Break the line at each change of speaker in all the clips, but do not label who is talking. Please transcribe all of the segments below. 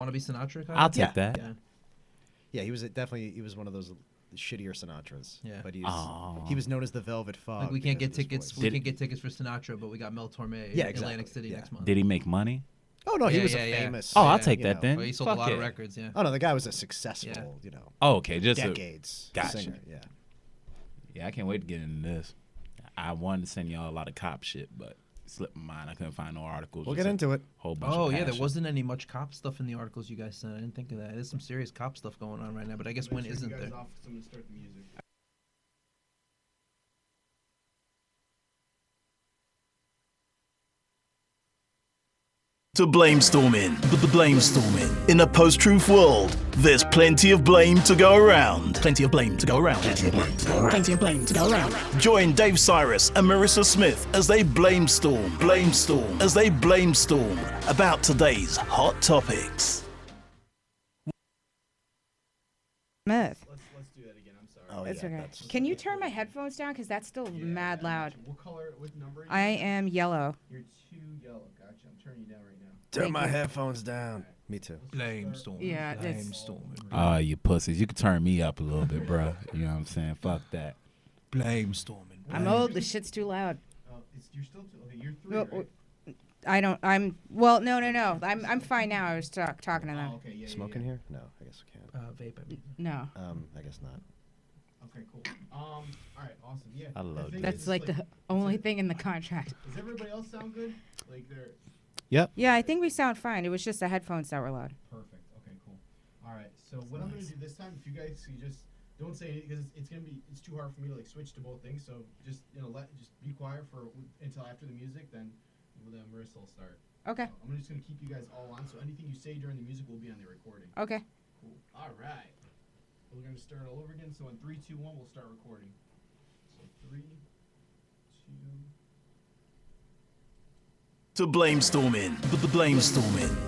Want to be Sinatra?
I'll take that.
Yeah.
Yeah, he was one of those shittier Sinatras.
Yeah.
But he was known as the Velvet Fog.
Like we can't get
because of his
tickets.
voice.
We can't get tickets for Sinatra, but we got Mel Torme in Atlantic City next month.
Did he make money?
Oh no, he
Yeah,
was
yeah,
a
yeah.
famous.
Oh, I'll take that then.
Well, he sold
Fuck
a lot of
yeah.
records. Yeah.
Oh no, the guy was a successful,
Oh, okay, just
decades
Gotcha.
singer. Yeah.
Yeah, I can't wait to get into this. I wanted to send y'all a lot of cop shit, but it slipped my mind. I couldn't find no articles.
We'll
Just
get
a
into it.
Whole bunch.
Oh
of
yeah, there
passion.
wasn't any much cop stuff in the articles you guys sent. I didn't think of that. There's some serious cop stuff going on right now, but I guess when isn't there?
To Blamestorming. Blamestorming. In a post-truth world, there's plenty of blame to go around. Plenty of blame to go around. Plenty of blame to go around. Join Dave Cyrus and Marissa Smith as they blamestorm about today's hot topics.
Smith.
Let's do that again. I'm sorry.
Oh,
It's
yeah,
okay.
that's-
Can you turn my headphones down? Because that's still mad loud.
What color? What number?
I am yellow.
You're too yellow. Gotcha. I'm turning you down right now.
Turn
Thank
my
you.
headphones down. Me too.
Blamestorming.
Yeah, it's-
Blamestorming.
You pussies. You can turn me up a little bit, bro. You know what I'm saying? Fuck that.
Blamestorming.
I'm old. The shit's too loud.
You're still too. Okay, you're three,
No,
right?
I don't. Well, no. I'm fine now. I was talking to them.
Oh, okay. Yeah.
Smoking here? No, I guess we can't.
Vape. I mean.
No.
I guess not.
Okay. Cool. All right. Awesome. Yeah.
I love
the thing
That's
is,
like the only thing in the contract.
Does everybody else sound good? Like they're
Yeah, I think we sound fine. It was just the headphones that were loud.
perfect. Okay. Cool. All right. So what I'm gonna do this time, if you guys you just don't say anything because it's too hard for me to like switch to both things. So just just be quiet until after the music. Then Marissa will start.
Okay.
So I'm just gonna keep you guys all on. So anything you say during the music will be on the recording.
Okay.
Cool. All right. We're gonna start all over again. So in 3, 2, 1, we'll start recording. So 3, 2.
To Blamestorming.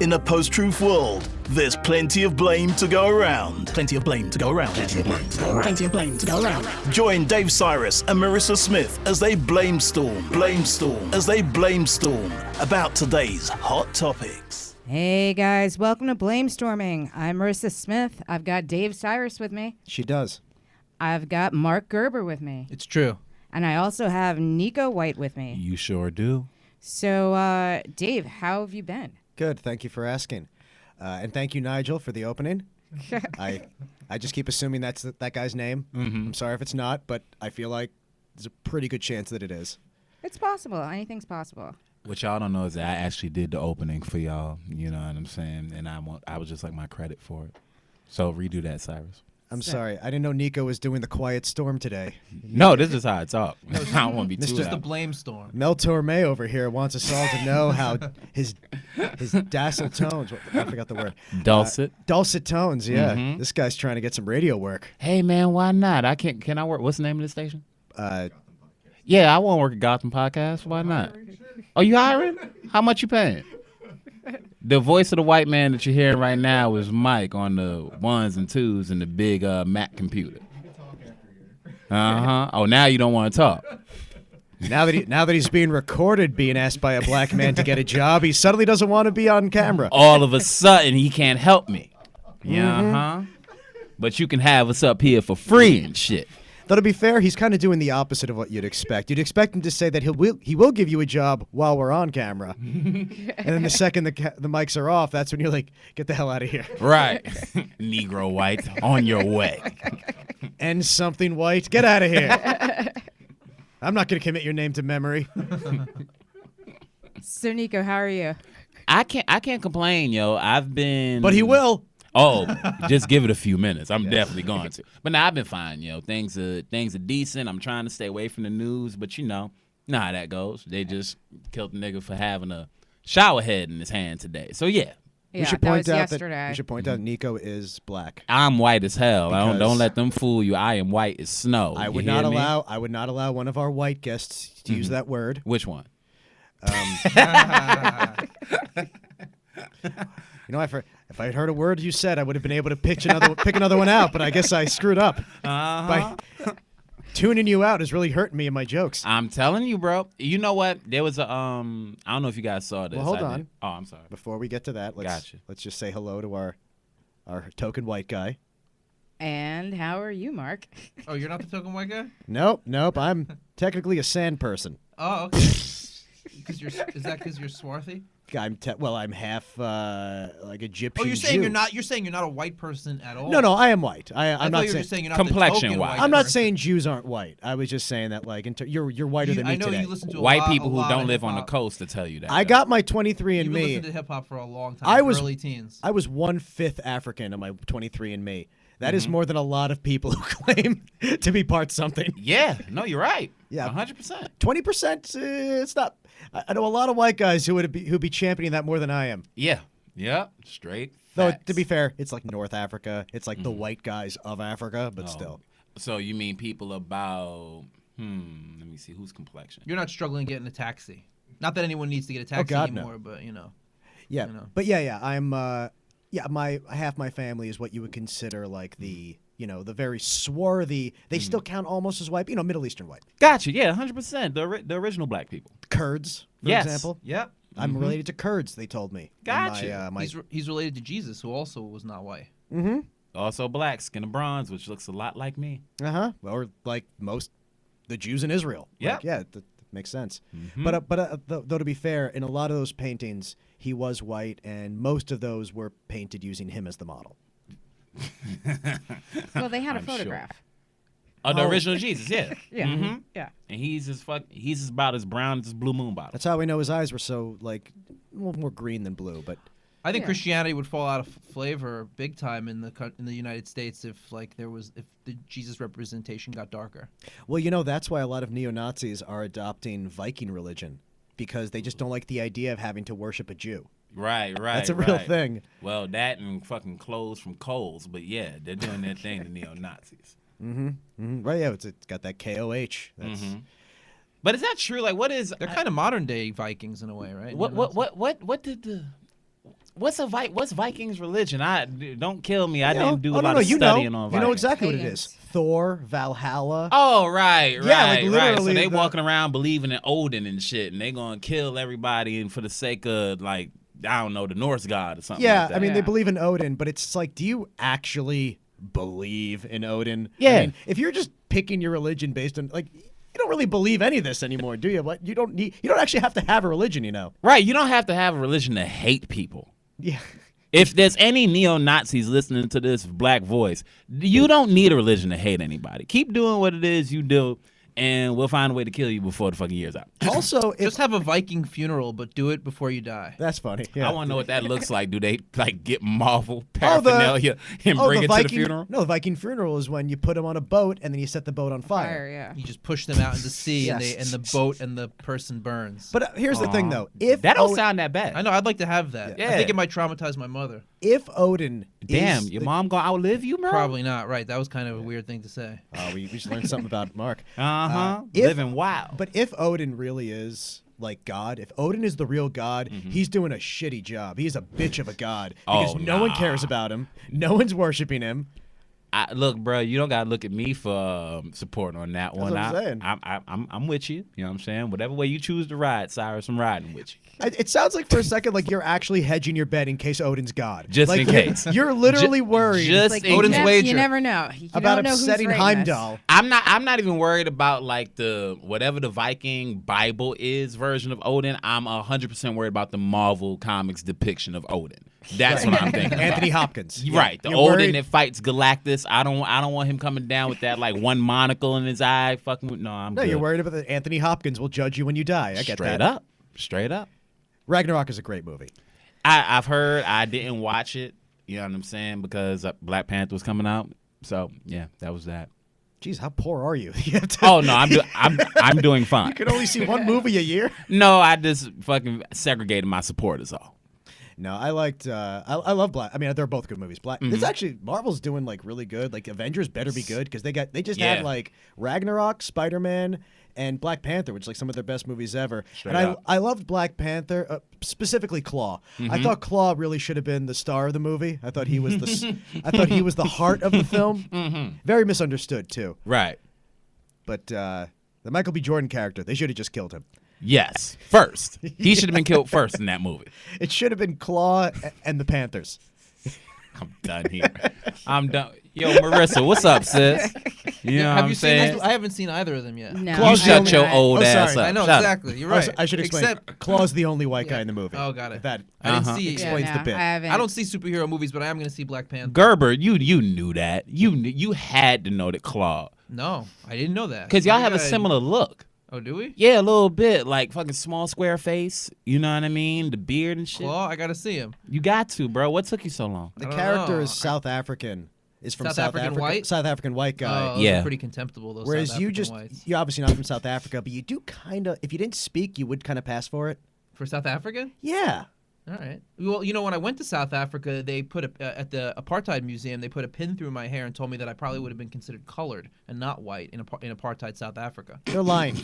In a post-truth world, there's plenty of blame to go around. Plenty of blame to go around. Join Dave Cyrus and Marissa Smith as they blamestorm about today's hot topics.
Hey guys, welcome to Blamestorming. I'm Marissa Smith. I've got Dave Cyrus with me.
She does.
I've got Mark Gerber with me.
It's true.
And I also have Nico White with me.
You sure do.
So, Dave, how have you been?
Good. Thank you for asking. And thank you, Nigel, for the opening. I just keep assuming that's that guy's name. I'm sorry if it's not, but I feel like there's a pretty good chance that it is.
It's possible. Anything's possible.
What y'all don't know is that I actually did the opening for y'all. You know what I'm saying? And I was just like my credit for it. So redo that, Cyrus.
I'm sorry. I didn't know Nico was doing the quiet storm today.
No, this is how I talk. I don't want to be too
Just the
loud.
blame storm.
Mel Torme over here wants us all to know how his docile tones. I forgot the word.
Dulcet.
Dulcet tones. Yeah. This guy's trying to get some radio work.
Hey man, why not? Can I work? What's the name of the station?
Uh,
Yeah, I want to work at Gotham Podcast. Why not? Oh, you hiring? How much you paying? The voice of the white man that you're hearing right now is Mike on the 1s and 2s in the big Mac computer. Oh, now you don't want to talk.
now that he's being recorded, being asked by a black man to get a job, he suddenly doesn't want to be on camera.
All of a sudden, he can't help me. Yeah, But you can have us up here for free and shit.
Though to be fair, he's kind of doing the opposite of what you'd expect. You'd expect him to say that he will give you a job while we're on camera, and then the second the mics are off, that's when you're like, get the hell out of here.
Right. Negro white, on your way.
And something white, get out of here. I'm not going to commit your name to memory.
So, Nico, how are you?
I can't complain, yo. I've been.
But he will.
Oh, just give it a few minutes. I'm definitely going to. But now I've been fine, yo. Things are decent. I'm trying to stay away from the news, but you know how that goes. They just killed the nigga for having a shower head in his hand today. So yeah,
Yeah, that was yesterday.
We should point out Nico is black.
I'm white as hell.
Because
Don't let them fool you. I am white as snow.
I
You
would
hear
not
me?
allow one of our white guests to use that word.
Which one?
You know, if I had heard a word you said, I would have been able to pick another one out. But I guess I screwed up. tuning you out is really hurting me in my jokes.
I'm telling you, bro. You know what? There was a I don't know if you guys saw this.
Well, hold
I
on.
did. Oh, I'm sorry.
Before we get to that,
Gotcha.
let's just say hello to our token white guy.
And how are you, Mark?
Oh, you're not the token white guy?
Nope. I'm technically a sand person.
Oh, okay. Is that because you're swarthy?
I'm half like Egyptian.
Oh, you're saying
Jew.
you're saying you're not a white person at all.
No, I am white.
I
I'm
thought
not
you were
saying.
just saying you're not
Complexion
the token
wise.
white.
I'm not
person.
saying Jews aren't white. I was just saying that like you're whiter than me
I know
today.
you listen to a
White
lot,
people
a
who
lot
don't
of
live on the
hip-hop.
coast to tell you that.
I got my 23
You've
and
been
me.
listening to hip hop for a long time.
I was
early teens.
I was 1/5 African on my 23 and me. That is
Mm-hmm.
more than a lot of people who claim to be part something.
Yeah. No, you're right.
Yeah.
100%.
20%. It's not. I know a lot of white guys who'd be championing that more than I am.
Yeah. Yeah. Straight.
Though
facts.
to be fair, it's like North Africa. It's like the white guys of Africa, but
Oh.
still.
So you mean people about? Let me see. Whose complexion?
You're not struggling getting a taxi. Not that anyone needs to get a taxi
God, no.
anymore, but you know.
Yeah,
You know.
but yeah. I'm my half my family is what you would consider like the the very swarthy. They still count almost as white. Middle Eastern white.
Gotcha. Yeah. 100%. The original black people.
Kurds, for
Yes.
example.
Yep.
I'm related to Kurds. They told me. in
Gotcha.
My
He's related to Jesus, who also was not white.
Also black, skin of bronze, which looks a lot like me.
or like most the Jews in Israel.
Yeah.
Like, that makes sense. But though to be fair, in a lot of those paintings, he was white, and most of those were painted using him as the model.
Well, they had a
I'm sure.
photograph.
Oh, the
Oh.
original Jesus, yeah.
Yeah.
Mhm.
Yeah.
And he's about as brown as his blue moon bottle.
That's how we know his eyes were so like more green than blue. But
I think
Yeah.
Christianity would fall out of flavor big time in the United States if the Jesus representation got darker.
well, that's why a lot of neo-Nazis are adopting Viking religion because they just don't like the idea of having to worship a Jew.
Right.
That's a real
right.
thing.
Well, that and fucking clothes from Kohl's, but yeah, they're doing their thing, the neo-Nazis.
Right? Yeah, it's got that KOH. That's
But is that true? Like, what is...
They're kind of modern day Vikings in a way, right?
What's Vikings religion? Don't kill me. I
You know-
didn't do a
oh, no,
lot
no,
of
you
studying
know.
on
You
Vikings.
know exactly what it
Pagans.
is. Thor, Valhalla.
Oh, right.
Yeah, like
right. So
literally
they
the-
walking around believing in Odin and shit, and they gonna kill everybody and for the sake of like I don't know the Norse god or something.
Yeah,
like that.
I mean, they
Yeah.
believe in Odin, but it's like, do you actually believe in Odin?
Yeah.
I mean, if you're just picking your religion based on like, you don't really believe any of this anymore, do you? What you don't actually have to have a religion,
right. You don't have to have a religion to hate people.
Yeah.
If there's any neo-Nazis listening to this black voice, you don't need a religion to hate anybody. Keep doing what it is you do, and we'll find a way to kill you before the fucking year's out.
Also,
Just have a Viking funeral, but do it before you die.
that's funny. Yeah.
I want to know what that looks like. Do they like get Marvel
Oh, the-
paraphernalia and bring it to the funeral?
No, the Viking funeral is when you put them on a boat and then you set the boat on fire.
Fire, yeah.
You just push them out into the sea,
Yes.
and the boat and the person burns.
But here's the thing,
Aw.
though. If
That don't
Od-
sound that bad.
I know I'd like to have that.
Yeah.
I think it might traumatize my mother.
if Odin,
Damn,
is
your
the-
mom gonna outlive you, bro?
Probably not. Right. That was kind of a weird thing to say.
Oh, we just learned something about Mark.
Living wild.
But if Odin really is like God, if Odin is the real God, he's doing a shitty job. He's a bitch of a god because
Oh,
no one
nah.
cares about him. No one's worshiping him.
Look, bro, you don't gotta look at me for support on that one.
what I'm saying.
I'm with you. You know what I'm saying? Whatever way you choose to ride, Cyrus, I'm riding with you.
It sounds like for a second like you're actually hedging your bet in case Odin's God.
Just
like,
in case.
You're literally worried
just
Like,
in
Odin's
you,
wager.
you never know. You
about
don't know who's
upsetting
writing this.
Heimdall.
I'm not even worried about like the whatever the Viking Bible is version of Odin. I'm 100% worried about the Marvel Comics depiction of Odin. That's what I'm thinking.
Anthony
about.
Hopkins.
Right, the
You're
Odin
worried-
that fights Galactus. I don't want him coming down with that like one monocle in his eye. Fucking no, I'm
No,
good.
you're worried about that Anthony Hopkins will judge you when you die. I get that.
Straight up.
Ragnarok is a great movie.
I've heard. I didn't watch it. You know what I'm saying? Because Black Panther was coming out. So yeah, that was that.
Jeez, how poor are you? You have to-
Oh no, I'm doing fine.
You can only see one movie a year.
No, I just fucking segregated my support is all.
No, I liked. I love Black. I mean, they're both good movies. Black. It's actually Marvel's doing like really good. Like Avengers better be good because they just
Yeah.
had like Ragnarok, Spider-Man, and Black Panther, which is like some of their best movies ever.
Straight
and
up.
I loved Black Panther, specifically Claw. I thought Claw really should have been the star of the movie. I thought he was I thought he was the heart of the film. Very misunderstood too.
Right.
but the Michael B. Jordan character, they should have just killed him.
Yes, first. He should have been killed first in that movie.
It should have been Claw and the Panthers.
I'm done here. I'm done. Yo, Marissa, what's up, sis? You know what
Have
I'm
you seen
saying?
this? I haven't seen either of them yet.
No,
You
Claw's
shut
the
your
only-
old
Oh,
ass
sorry.
up.
I know
Shut up.
exactly. You're right.
I should explain.
Except
Claw's the only white guy in the movie.
Oh, got it.
If that
I didn't see.
explains
yeah,
the
no,
bit.
I haven't.
I don't see superhero movies, but I am going to see Black Panther.
Gerber, you knew that. You had to know that Claw.
No, I didn't know that.
Because y'all
Maybe
have a
I-
similar look.
Oh, do we?
Yeah, a little bit. Like fucking small square face. You know what I mean? The beard and shit.
Claw, I got to see him.
You got to, bro. What took you so long?
The
I don't
character
know.
is South African. Is from
South
South
African
Africa.
white?
South African white guy.
Oh, those
Yeah.
are pretty contemptible. Those
Whereas
South
you
African
just,
whites.
you're obviously not from South Africa, but you do kind of, if you didn't speak, you would kind of pass for it.
For South African?
Yeah.
All right. Well, you know, when I went to South Africa, they put at the apartheid museum, they put a pin through my hair and told me that I probably would have been considered colored and not white in apartheid South Africa.
They're lying.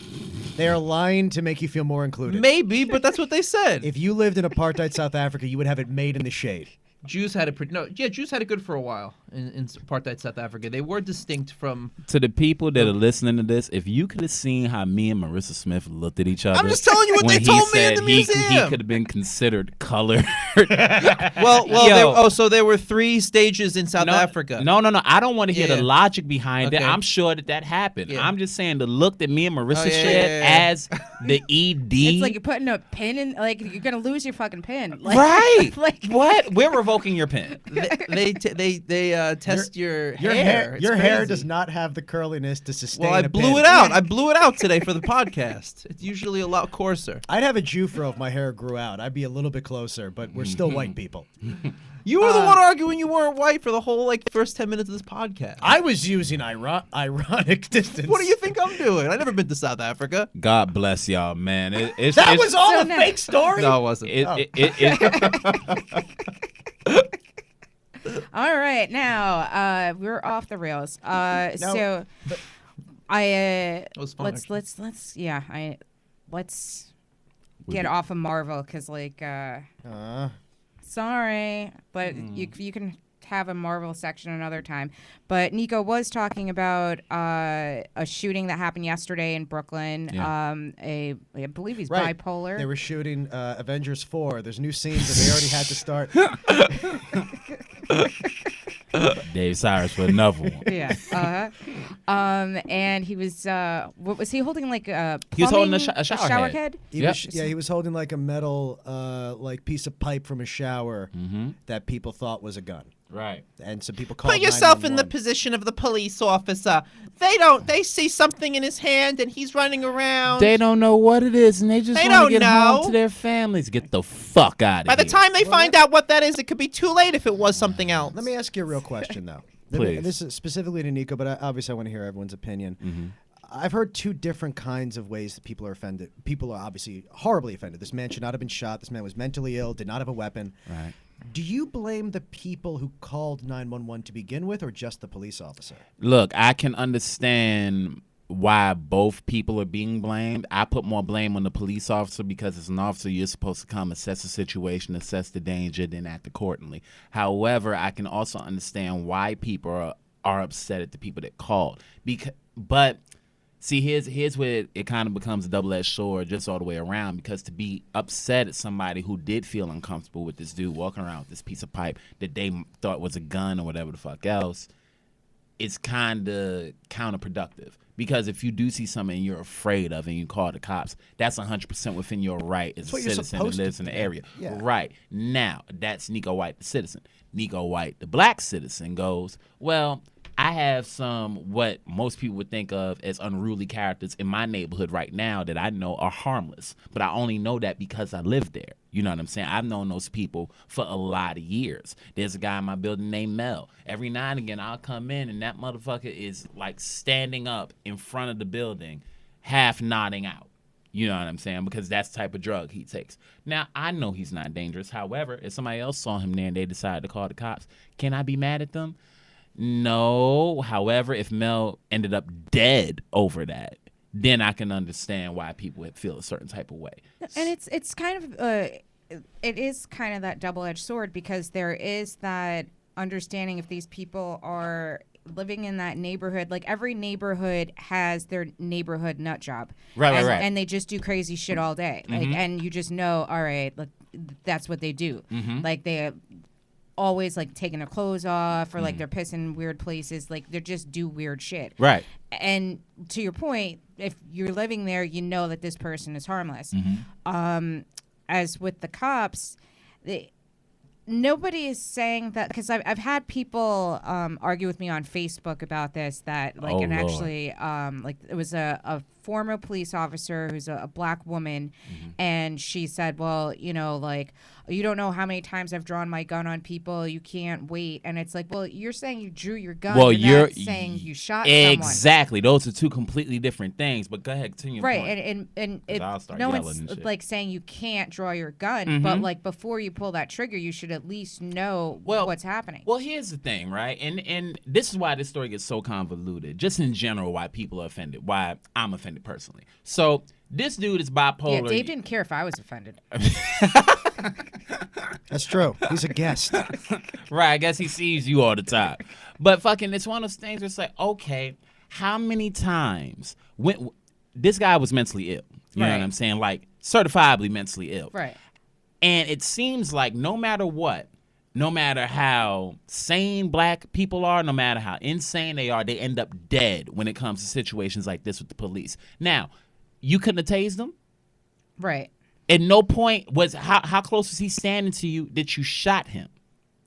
They are lying to make you feel more included.
Maybe, but that's what they said.
If you lived in apartheid South Africa, you would have it made in the shade.
Jews had it Jews had it good for a while in apartheid South Africa. They were distinct from.
To the people that are listening to this, if you could have seen how me and Marissa Smith looked at each other.
I'm just telling you what
when
they told me in
said
the
he
museum.
could have been considered colored.
Well,
Yo.
so there were 3 stages in South Africa.
No. I don't want to hear
Yeah.
the logic behind it.
Okay.
I'm sure that happened.
Yeah.
I'm just saying the look that me and Marissa
Oh, yeah,
shared
yeah.
as the ED.
It's like you're putting a pin in, like you're gonna lose your fucking pin. Like,
right.
like
What? We're revoking your pen.
they test your
Your
hair.
hair,
It's
your hair
crazy.
does not have the curliness to sustain.
Well, I
a
blew
pin.
it out. I blew it out today for the podcast. It's usually a lot coarser.
I'd have a Jufro if my hair grew out. I'd be a little bit closer, but we're still white people.
You were the one arguing you weren't white for the whole first 10 minutes of this podcast.
I was using ironic distance.
What do you think I'm doing? I've never been to South Africa.
God bless y'all, man.
That was all
So
a
now-
fake story.
No, it wasn't.
all right, now we're off the rails. So I
was fun,
let's get off of Marvel because sorry, but you can have a Marvel section another time. But Nico was talking about a shooting that happened yesterday in Brooklyn.
Yeah.
I believe he's
Right.
bipolar.
They were shooting Avengers 4. There's new scenes that they already had to start.
Dave Cyrus with another one.
Yeah. And he was what was he holding, like a
He was holding a
plumbing-
shower head.
He
Yep.
was, he was holding like a metal like piece of pipe from a shower that people thought was a gun.
Right.
And some people called
Put yourself in the
911.
position of the police officer. They see something in his hand and he's running around.
They don't know what it is, and they just
They
want to
don't
get home
know.
to their families. Get the fuck out of
By
here.
the time they find out what that is, it could be too late if it was something else.
Let me ask you a real question, though.
Please.
This is specifically to Nico, but obviously I want to hear everyone's opinion. I've heard 2 different kinds of ways that people are offended. People are obviously horribly offended. This man should not have been shot. This man was mentally ill, did not have a weapon.
Right.
Do you blame the people who called 911 to begin with, or just the police officer?
Look, I can understand why both people are being blamed. I put more blame on the police officer because as an officer, you're supposed to come assess the situation, assess the danger, then act accordingly. However, I can also understand why people are upset at the people that called. But see, here's where it kind of becomes a double-edged sword just all the way around, because to be upset at somebody who did feel uncomfortable with this dude walking around with this piece of pipe that they thought was a gun or whatever the fuck else, it's kind of counterproductive. Because if you do see something you're afraid of and you call the cops, that's 100% within your right as
That's
a
what you're
citizen that
supposed to
lives in the
do.
area.
Yeah.
Right. Now, that's Nico White, the citizen. Nico White, the black citizen, goes, well, I have some what most people would think of as unruly characters in my neighborhood right now that I know are harmless. But I only know that because I live there. You know what I'm saying? I've known those people for a lot of years. There's a guy in my building named Mel. Every now and again, I'll come in and that motherfucker is like standing up in front of the building, half nodding out. You know what I'm saying? Because that's the type of drug he takes. Now, I know he's not dangerous. However, if somebody else saw him there and they decided to call the cops, can I be mad at them? No. However, if Mel ended up dead over that, then I can understand why people would feel a certain type of way.
And it's kind of it is kind of that double-edged sword, because there is that understanding if these people are living in that neighborhood, like every neighborhood has their neighborhood nut job.
Right,
and,
right.
And they just do crazy shit all day. Like, and you just know, all right, like that's what they do. Like they always like taking their clothes off or like they're pissing weird places. Like they just do weird shit.
Right.
And to your point, if you're living there, you know that this person is harmless. As with the cops, nobody is saying that, because I've had people argue with me on Facebook about this, that like,
Oh,
and
Lord.
actually like it was a former police officer who's a black woman, and she said, well, you know, like, you don't know how many times I've drawn my gun on people, you can't wait. And it's like, well, you're saying you drew your gun,
Well,
you're
you're
not saying you shot someone.
Exactly. Those are two completely different things. But go ahead, continue.
Right,
Point.
and
I'll start
no
yelling
one's
and shit.
like saying you can't draw your gun, but like before you pull that trigger, you should at least know what's happening.
Well, here's the thing, right? And this is why this story gets so convoluted. Just in general, why people are offended. Why I'm offended personally. So this dude is bipolar.
Yeah, Dave didn't care if I was offended.
That's true. He's a guest.
Right, I guess he sees you all the time. But fucking, it's one of those things where it's like, okay, how many times when this guy was mentally ill? You know what I'm saying? Like certifiably mentally ill.
Right.
And it seems like no matter what, no matter how sane black people are, no matter how insane they are, they end up dead when it comes to situations like this with the police. Now, you couldn't have tased them?
Right.
At no point was how close was he standing to you that you shot him?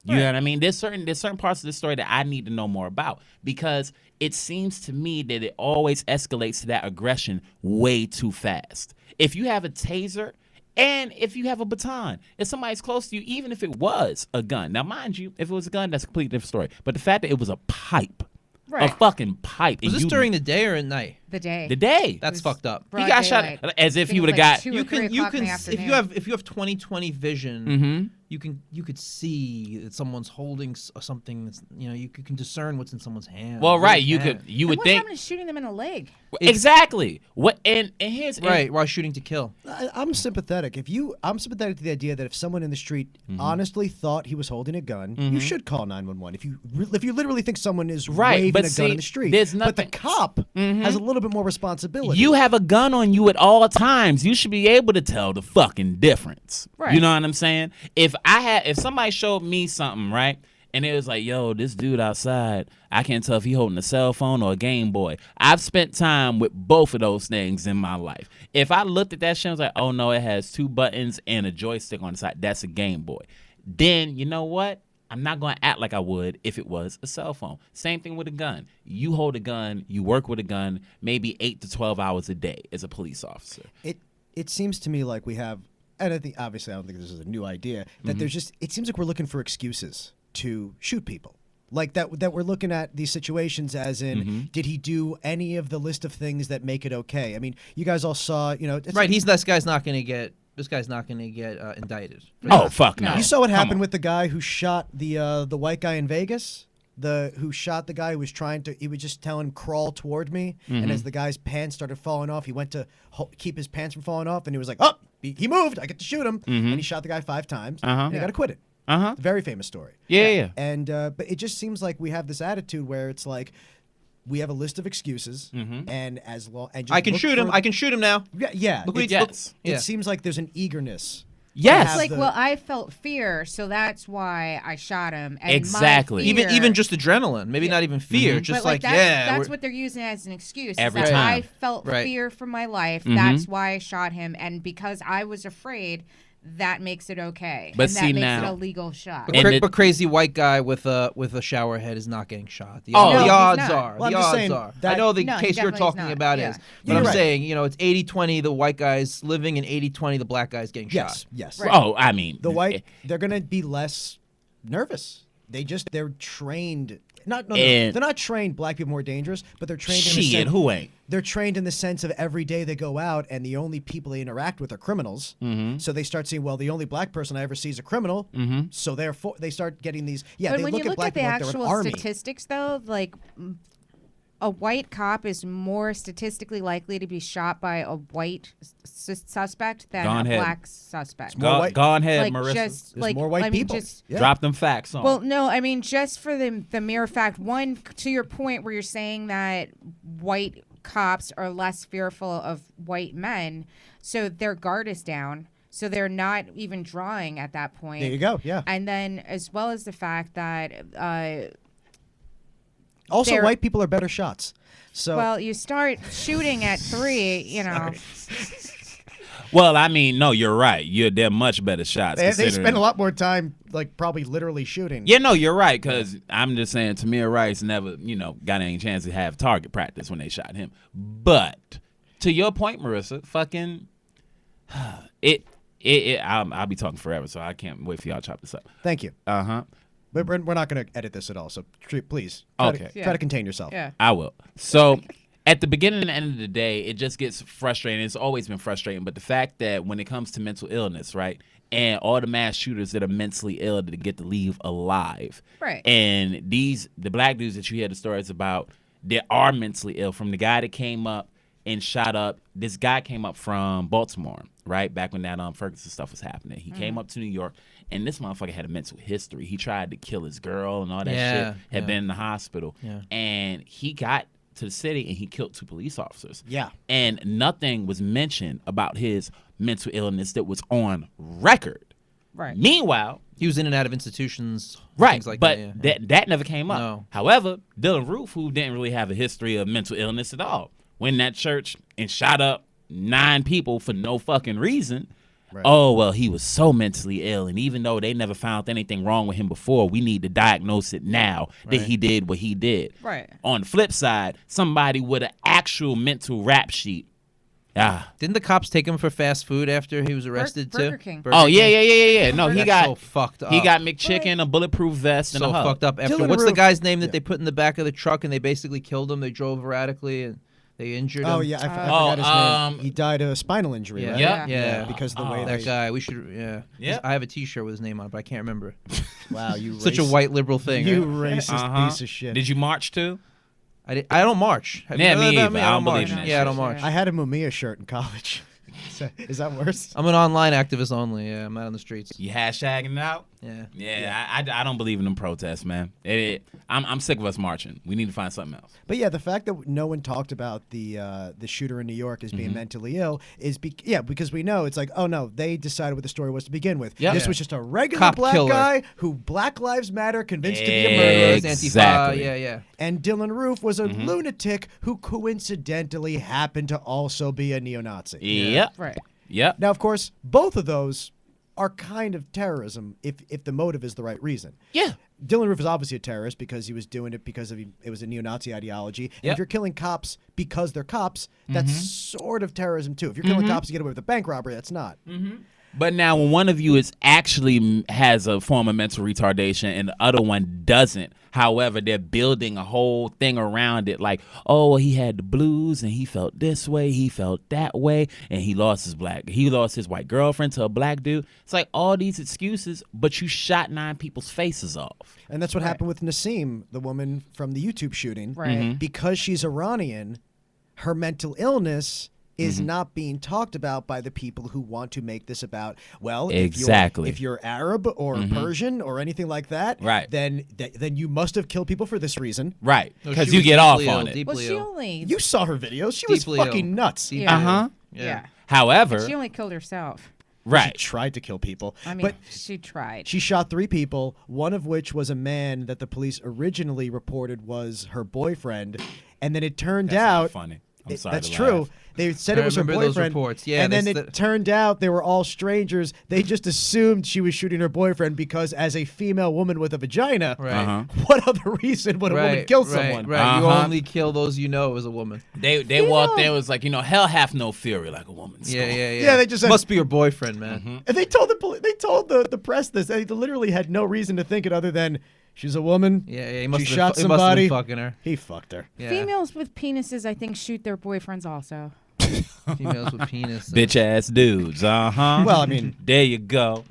You know what I mean? There's certain parts of the story that I need to know more about, because it seems to me that it always escalates to that aggression way too fast. If you have a taser and if you have a baton, if somebody's close to you, even if it was a gun. Now, mind you, if it was a gun, that's a completely different story. But the fact that it was a pipe, a fucking pipe.
Was this during the day or at night?
The day.
The day.
That's fucked up.
He got shot as if he would have got.
Two
You
or three
can
o'clock in the afternoon.
if you have 20/20 vision, you could see that someone's holding something that's, you know, you can discern what's in someone's hand.
Well, right, you
can.
could, you
And
would
what
think
happened to shooting them in the leg?
exactly what, and here's
Right, while shooting to kill.
I'm sympathetic. I'm sympathetic to the idea that if someone in the street honestly thought he was holding a gun, you should call 911. If you literally think someone is waving
but
a
see,
gun in the street,
there's
but the
nothing-
cop has a little bit more responsibility.
You have a gun on you at all times. You should be able to tell the fucking difference.
Right.
You know what I'm saying? If somebody showed me something, right, and it was like, yo, this dude outside, I can't tell if he holding a cell phone or a Game Boy. I've spent time with both of those things in my life. If I looked at that shit and was like, oh no, it has 2 buttons and a joystick on the side, that's a Game Boy. Then, you know what? I'm not going to act like I would if it was a cell phone. Same thing with a gun. You hold a gun, you work with a gun, maybe 8 to 12 hours a day as a police officer.
It seems to me like we have, and I think obviously I don't think this is a new idea, that there's just, it seems like we're looking for excuses to shoot people. Like that we're looking at these situations as in, did he do any of the list of things that make it okay? I mean, you guys all saw, you know, it's
Right, this guy's not going to get indicted.
Oh, fuck no.
You saw what
Come
happened
on.
with the guy who shot the white guy in Vegas? Who shot the guy who was he would just tell him, crawl toward me. And as the guy's pants started falling off, he went to keep his pants from falling off. And he was like, oh, he moved. I get to shoot him. And he shot the guy 5 times. And he got acquitted. Very famous story.
Yeah.
And but it just seems like we have this attitude where it's like, we have a list of excuses, and as long and just
I can
look
shoot him.
for-
I can shoot him now.
Yeah.
Look what
It,
he- look-
Yes.
it
yeah.
seems like there's an eagerness.
Yes.
It's like,
the-
well, I felt fear, so that's why I shot him. And my
Exactly.
fear-
Even just adrenaline, maybe not even fear, just
but like
like
that's
we're-
what they're using as an excuse.
Every
is that
time.
I felt
Right.
fear for my life. That's why I shot him, and because I was afraid, that makes it okay.
But
and
see
that makes
now-
it a legal shot.
But,
And
but crazy white guy with a shower head is not getting shot. The,
Oh,
the
no,
odds
he's not.
are.
Well,
the
I'm just
odds
saying
are.
that-
I know the
No, he
case you're
definitely is
talking
not.
about
Yeah.
is. But
You're
I'm
right.
saying, it's 80-20 the white guy's living and 80-20 the black guy's getting
Yes.
shot.
Yes.
Oh, I mean,
They're gonna be less nervous. They're trained. No,
And-
they're not trained. Black people more dangerous, but they're trained. In the
shit,
sense,
who ain't?
They're trained in the sense of every day they go out, and the only people they interact with are criminals. So they start seeing, well, the only black person I ever see is a criminal. So therefore, they start getting these. Yeah,
but
they
when
look
you
at
look
black
at the
people like they're an
actual
army.
statistics, though, like a white cop is more statistically likely to be shot by a white suspect than
Go
a
ahead.
black suspect.
more white-
Go ahead,
Like
Marissa.
just
There's
like
more white
I mean,
people.
just
Yeah.
Drop them facts on.
well, no, I mean just for the mere fact. One, to your point, where you're saying that white cops are less fearful of white men, so their guard is down, so they're not even drawing at that point.
There you go. Yeah.
And then, as well as the fact that,
Also,
they're-
white people are better shots. So
well, you start shooting at 3, you know.
Well, I mean, no, you're right. They're much better shots.
they
considering-
spend a lot more time, like probably literally shooting.
Yeah, no, you're right. Because I'm just saying, Tamir Rice never, got any chance to have target practice when they shot him. But to your point, Marissa, fucking I'll be talking forever, so I can't wait for y'all to chop this up.
Thank you.
Uh huh.
But we're not going to edit this at all. So please,
Okay.
try to contain yourself.
Yeah.
I will. So at the beginning and end of the day, it just gets frustrating. It's always been frustrating. But the fact that when it comes to mental illness, right, and all the mass shooters that are mentally ill that get to leave alive,
Right.
and the black dudes that you hear the stories about that are mentally ill, from the guy that came up and shot up. This guy came up from Baltimore, right, back when that Ferguson stuff was happening. He came up to New York, and this motherfucker had a mental history. He tried to kill his girl and all that
Yeah,
shit. Had
yeah.
been in the hospital,
Yeah.
and he got to the city and he killed 2 police officers.
Yeah.
And nothing was mentioned about his mental illness that was on record.
Right.
Meanwhile,
He was in and out of institutions,
right,
things like
but
that. Yeah.
that never came up.
No.
However, Dylan Roof, who didn't really have a history of mental illness at all, went in that church and shot up 9 people for no fucking reason.
Right.
Oh, well, he was so mentally ill, and even though they never found anything wrong with him before, we need to diagnose it now that he did what he did.
Right.
On the flip side, somebody with an actual mental rap sheet.
Didn't the cops take him for fast food after he was arrested
Burger
too?
King.
Oh, yeah. No, he
That's
got
so fucked up.
He got McChicken, a bulletproof vest, and
so
a hug.
fucked up. After
Dylan
what's the
Roof-
guy's name that
yeah.
they put in the back of the truck and they basically killed him? They drove erratically and they injured him.
Oh yeah, I forgot his name. He died of a spinal injury.
Yeah,
Right?
Yep.
yeah.
Because of the way
That
they.
guy. We should. Yeah.
Yep.
I have a T-shirt with his name on it, but I can't remember.
Wow, you
Such a
racist-
white liberal thing.
You
right?
racist piece of shit.
Did you march too?
I don't march. Have you
Yeah,
know
me
that about
either.
I
I
don't
don't
march.
believe in that
Yeah, I
shit.
don't march.
I had a Mumia shirt in college. Is that worse?
I'm an online activist only. Yeah, I'm out on the streets.
You hashtagging it out?
Yeah.
Yeah, I don't believe in them protests, man. I'm sick of us marching. We need to find something else.
But yeah, the fact that no one talked about the shooter in New York as being mentally ill is because we know it's like, oh no, they decided what the story was to begin with.
Yep.
This
Yeah.
was just a regular
Cop
black
killer.
guy who Black Lives Matter convinced to be a murderer.
Exactly.
Antifa. Yeah.
And Dylan Roof was a lunatic who coincidentally happened to also be a neo-Nazi.
Yep.
Right.
Yep.
Now, of course, both of those are kind of terrorism if the motive is the right reason.
Yeah.
Dylan Roof is obviously a terrorist because he was doing it because it was a neo-Nazi ideology. And
Yep.
if you're killing cops because they're cops, that's sort of terrorism too. If you're killing cops to get away with a bank robbery, that's not.
But now, when one of you is actually has a form of mental retardation and the other one doesn't, however, they're building a whole thing around it, like, oh, he had the blues and he felt this way, he felt that way, and he lost his white girlfriend to a black dude. It's like all these excuses, but you shot 9 people's faces off.
And that's what happened with Nassim, the woman from the YouTube shooting.
Right.
Because she's Iranian, her mental illness is not being talked about by the people who want to make this about, well,
Exactly.
if you're Arab or Persian or anything like that,
Right.
then you must have killed people for this reason.
Right.
No,
Because
she
you
was
get off
deeply
on
ill,
it.
deeply
Well, she
ill.
only.
You saw her video. She was
Deeply
fucking
ill.
nuts.
Yeah.
Uh-huh.
Yeah.
However,
She only killed herself.
She
right.
tried to kill people.
I mean,
but
she tried.
she shot 3 people, one of which was a man that the police originally reported was her boyfriend. And then it turned
That's not
out
funny. I'm
It-
sorry
that's
to
true.
laugh.
They said
I
it was her
remember those
boyfriend.
reports. Yeah,
and
they
then
said-
it turned out they were all strangers. They just assumed she was shooting her boyfriend because, as a female woman with a vagina,
Right.
Uh-huh.
what other reason would a woman kill someone?
Right. You
Uh-huh.
only kill those you know as a woman.
They walked there, was like, hell hath no fury like a woman's.
Yeah.
Yeah, they just said-
must be your boyfriend, man.
And they told the press this. They literally had no reason to think it other than she's a woman.
Yeah. He must
She
have
shot
been, he must have
somebody.
been fucking her.
He fucked her.
Yeah.
Females with penises, I think, shoot their boyfriends also.
Females with penis.
Bitch ass dudes. Uh huh.
Well, I mean,
there you go.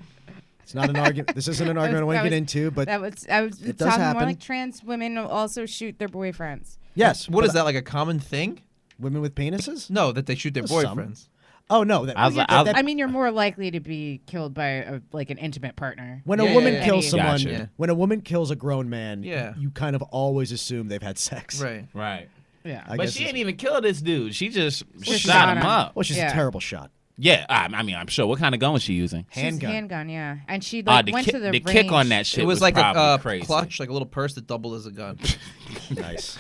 It's not an argument. This isn't an argument I want to get into, but
I was
it does
talking
happen.
more like trans women also shoot their boyfriends.
yes.
What
but
is that, like a common thing?
Women with penises?
No, that they shoot their
Some.
boyfriends.
Oh no, that,
I was like-
that- that-
I mean, you're more likely to be killed by like an intimate partner.
when
Yeah,
a woman
yeah,
kills
yeah.
someone,
Gotcha.
Yeah.
when a woman kills a grown man,
Yeah.
you kind of always assume they've had sex.
Right.
Right.
Yeah.
I
But
guess
she
it's-
didn't even kill this dude. She just
Just
shot
shot
him
him.
up.
Well, she's
Yeah.
a terrible shot.
Yeah, I mean, I'm sure. What kind of gun was she using?
Handgun.
Handgun, yeah. And she
Ah,
like
the
went
ki-
to the
the
range.
kick on that shit
It was like a
probably crazy.
clutch, like a little purse that doubled as a gun.
Nice.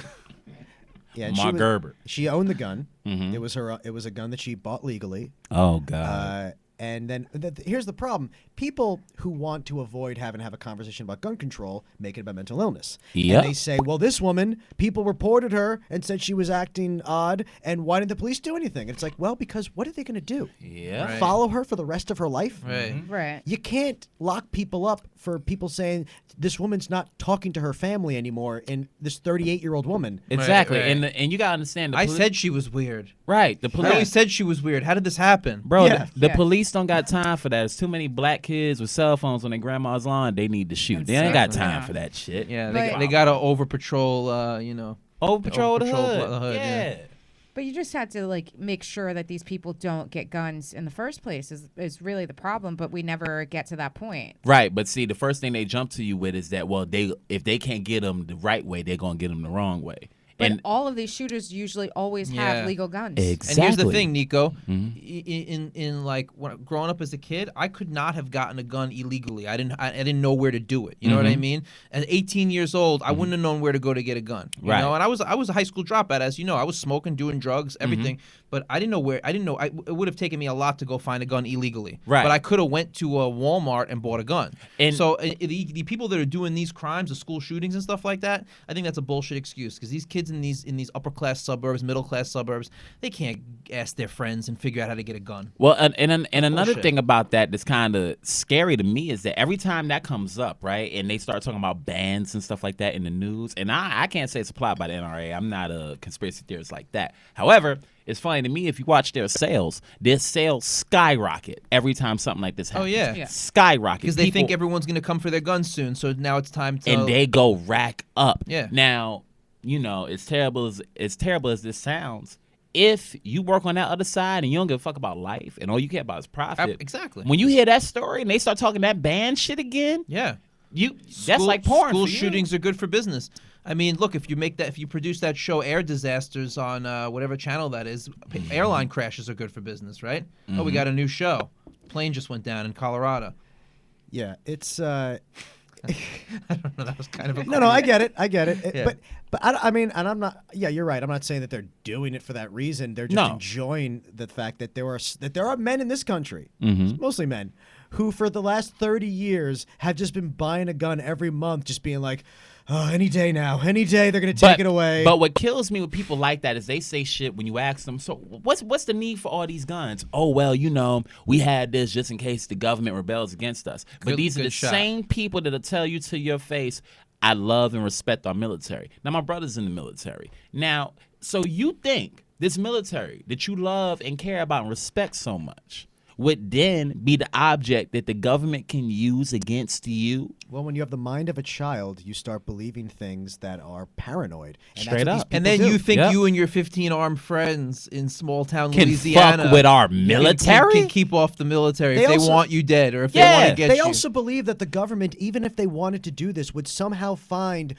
Yeah, and
Mark Gerber.
she owned the gun.
Mhm.
It was her. It was a gun that she bought legally.
Oh god.
And then here's the problem: people who want to avoid having to have a conversation about gun control make it about mental illness.
Yep.
And they say, "Well, this woman, people reported her and said she was acting odd, and why didn't the police do anything?" And it's like, well, because what are they going to do?
Yeah.
Right.
Follow her for the rest of her life?
Right.
Right.
You can't lock people up for people saying this woman's not talking to her family anymore. And this 38-year-old woman.
Exactly.
right.
And you gotta understand. The
I
poli-
said she was weird.
right. The
I
police.
always said she was weird. How did this happen?
Bro,
Yeah.
the
Yeah.
police don't got time for that. There's too many black kids with cell phones on their grandma's lawn. They need to shoot. They ain't got
Exactly.
time
Yeah.
for that shit.
Yeah,
But-
they gotta over patrol. You know.
Over patrol the
Overpatrol
hood.
the hood,
Yeah.
yeah.
But you just had to like make sure that these people don't get guns in the first place is really the problem, but we never get to that point.
Right, but see, the first thing they jump to you with is that, well, if they can't get them the right way, they're gonna get them the wrong way.
But
And
all of these shooters usually always
Yeah.
have legal guns.
exactly.
And here's the thing, Nico.
Mhm.
In like when growing up as a kid, I could not have gotten a gun illegally. I didn't know where to do it. You know what I mean? At 18 years old, I wouldn't have known where to go to get a gun. You
Right.
know, and I was a high school dropout, as you know. I was smoking, doing drugs, everything. But I didn't know where. I didn't know. It would have taken me a lot to go find a gun illegally.
Right.
But I could have went to a Walmart and bought a gun.
And-
So the people that are doing these crimes, the school shootings and stuff like that, I think that's a bullshit excuse because these kids in these upper class suburbs, middle class suburbs, they can't ask their friends and figure out how to get a gun.
Well, and another
Bullshit.
thing about that that's kind of scary to me is that every time that comes up, right, and they start talking about bans and stuff like that in the news, and I can't say it's applied by the NRA. I'm not a conspiracy theorist like that. However, it's funny to me if you watch their sales skyrocket every time something like this
Oh,
happens.
yeah.
Yeah.
Skyrocket.
Because they think
People-
everyone's going to come for their guns soon, so now it's time to.
and they go rack up.
Yeah.
Now, you know, as terrible as this sounds, if you work on that other side and you don't give a fuck about life and all you care about is profit,
Exactly.
when you hear that story and they start talking that band shit again,
Yeah.
that's like porn.
School
for you.
shootings are good for business. I mean, look, if you produce that show Air Disasters on whatever channel that is, airline crashes are good for business, right? Oh, we got a new show. Plane just went down in Colorado.
Yeah, it's.
I don't know. That was kind of a
No, I get it.
Yeah.
But I mean, and I'm not. Yeah, you're right. I'm not saying that they're doing it for that reason. They're just
No.
enjoying the fact that there are men in this country,
Mhm.
mostly men, who for the last 30 years have just been buying a gun every month, just being like, oh, any day now, any day they're gonna take it away.
But what kills me with people like that is they say shit when you ask them, so what's the need for all these guns? Oh, well, you know, we had this just in case the government rebels against us. But these are
good
the
shot.
same people that'll tell you to your face, I love and respect our military. Now, my brother's in the military. Now, so you think this military that you love and care about and respect so much would then be the object that the government can use against you?
well, when you have the mind of a child, you start believing things that are paranoid. And
Straight
that's what
up.
these
And then
people do.
you think
Yep.
you and your 15 armed friends in small town
Can
Louisiana
fuck with our
can-
military?
can keep off the military
They
if they
also-
want you dead or if they
Yeah.
want to get
They
you.
also believe that the government, even if they wanted to do this, would somehow find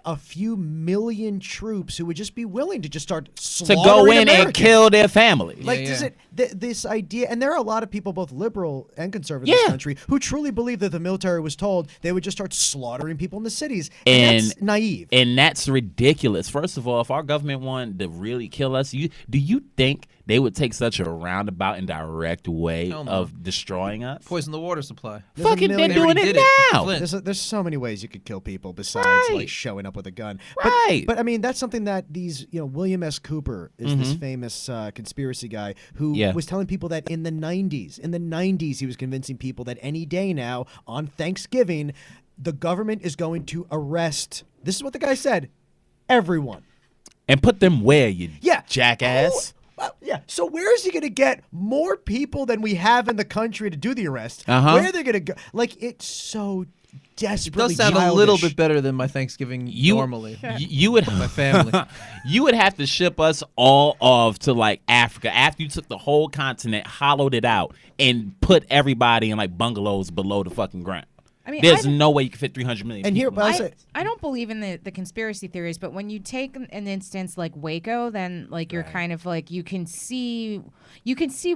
a few million troops who would just be willing to just start
To
slaughtering
go in and
Americans.
kill their family.
Like,
Yeah,
does
yeah.
this idea, and there are a lot of people, both liberal and conservative in this
Yeah.
country, who truly believe that the military was told they would just start slaughtering people in the cities. And that's naive.
And that's ridiculous. First of all, if our government wanted to really kill us, do you think they would take such a roundabout and direct way
Hell no.
of destroying us?
Poison the water supply.
There's a
Fucking, they're
million-
doing
They already
it
did it.
now.
Flint.
There's so many ways you could kill people besides
Right.
like showing up with a gun.
Right.
But I mean that's something that William S. Cooper is this famous conspiracy guy who
Yeah.
was telling people that in the 90s he was convincing people that any day now on Thanksgiving the government is going to arrest. This is what the guy said. Everyone.
And put them where, you
Yeah.
jackass.
Yeah. So where is he going to get more people than we have in the country to do the arrest?
Uh-huh.
Where are they going to go? Like, it's so
It
desperately
does sound
childish.
a little bit better than my Thanksgiving
You
normally.
you would
My family.
you would have to ship us all off to like Africa after you took the whole continent, hollowed it out, and put everybody in like bungalows below the fucking ground.
I mean,
There's no way you can fit 300 million.
And here,
people.
but
I don't believe in the conspiracy theories, but when you take an instance like Waco, then like you're kind of like you can see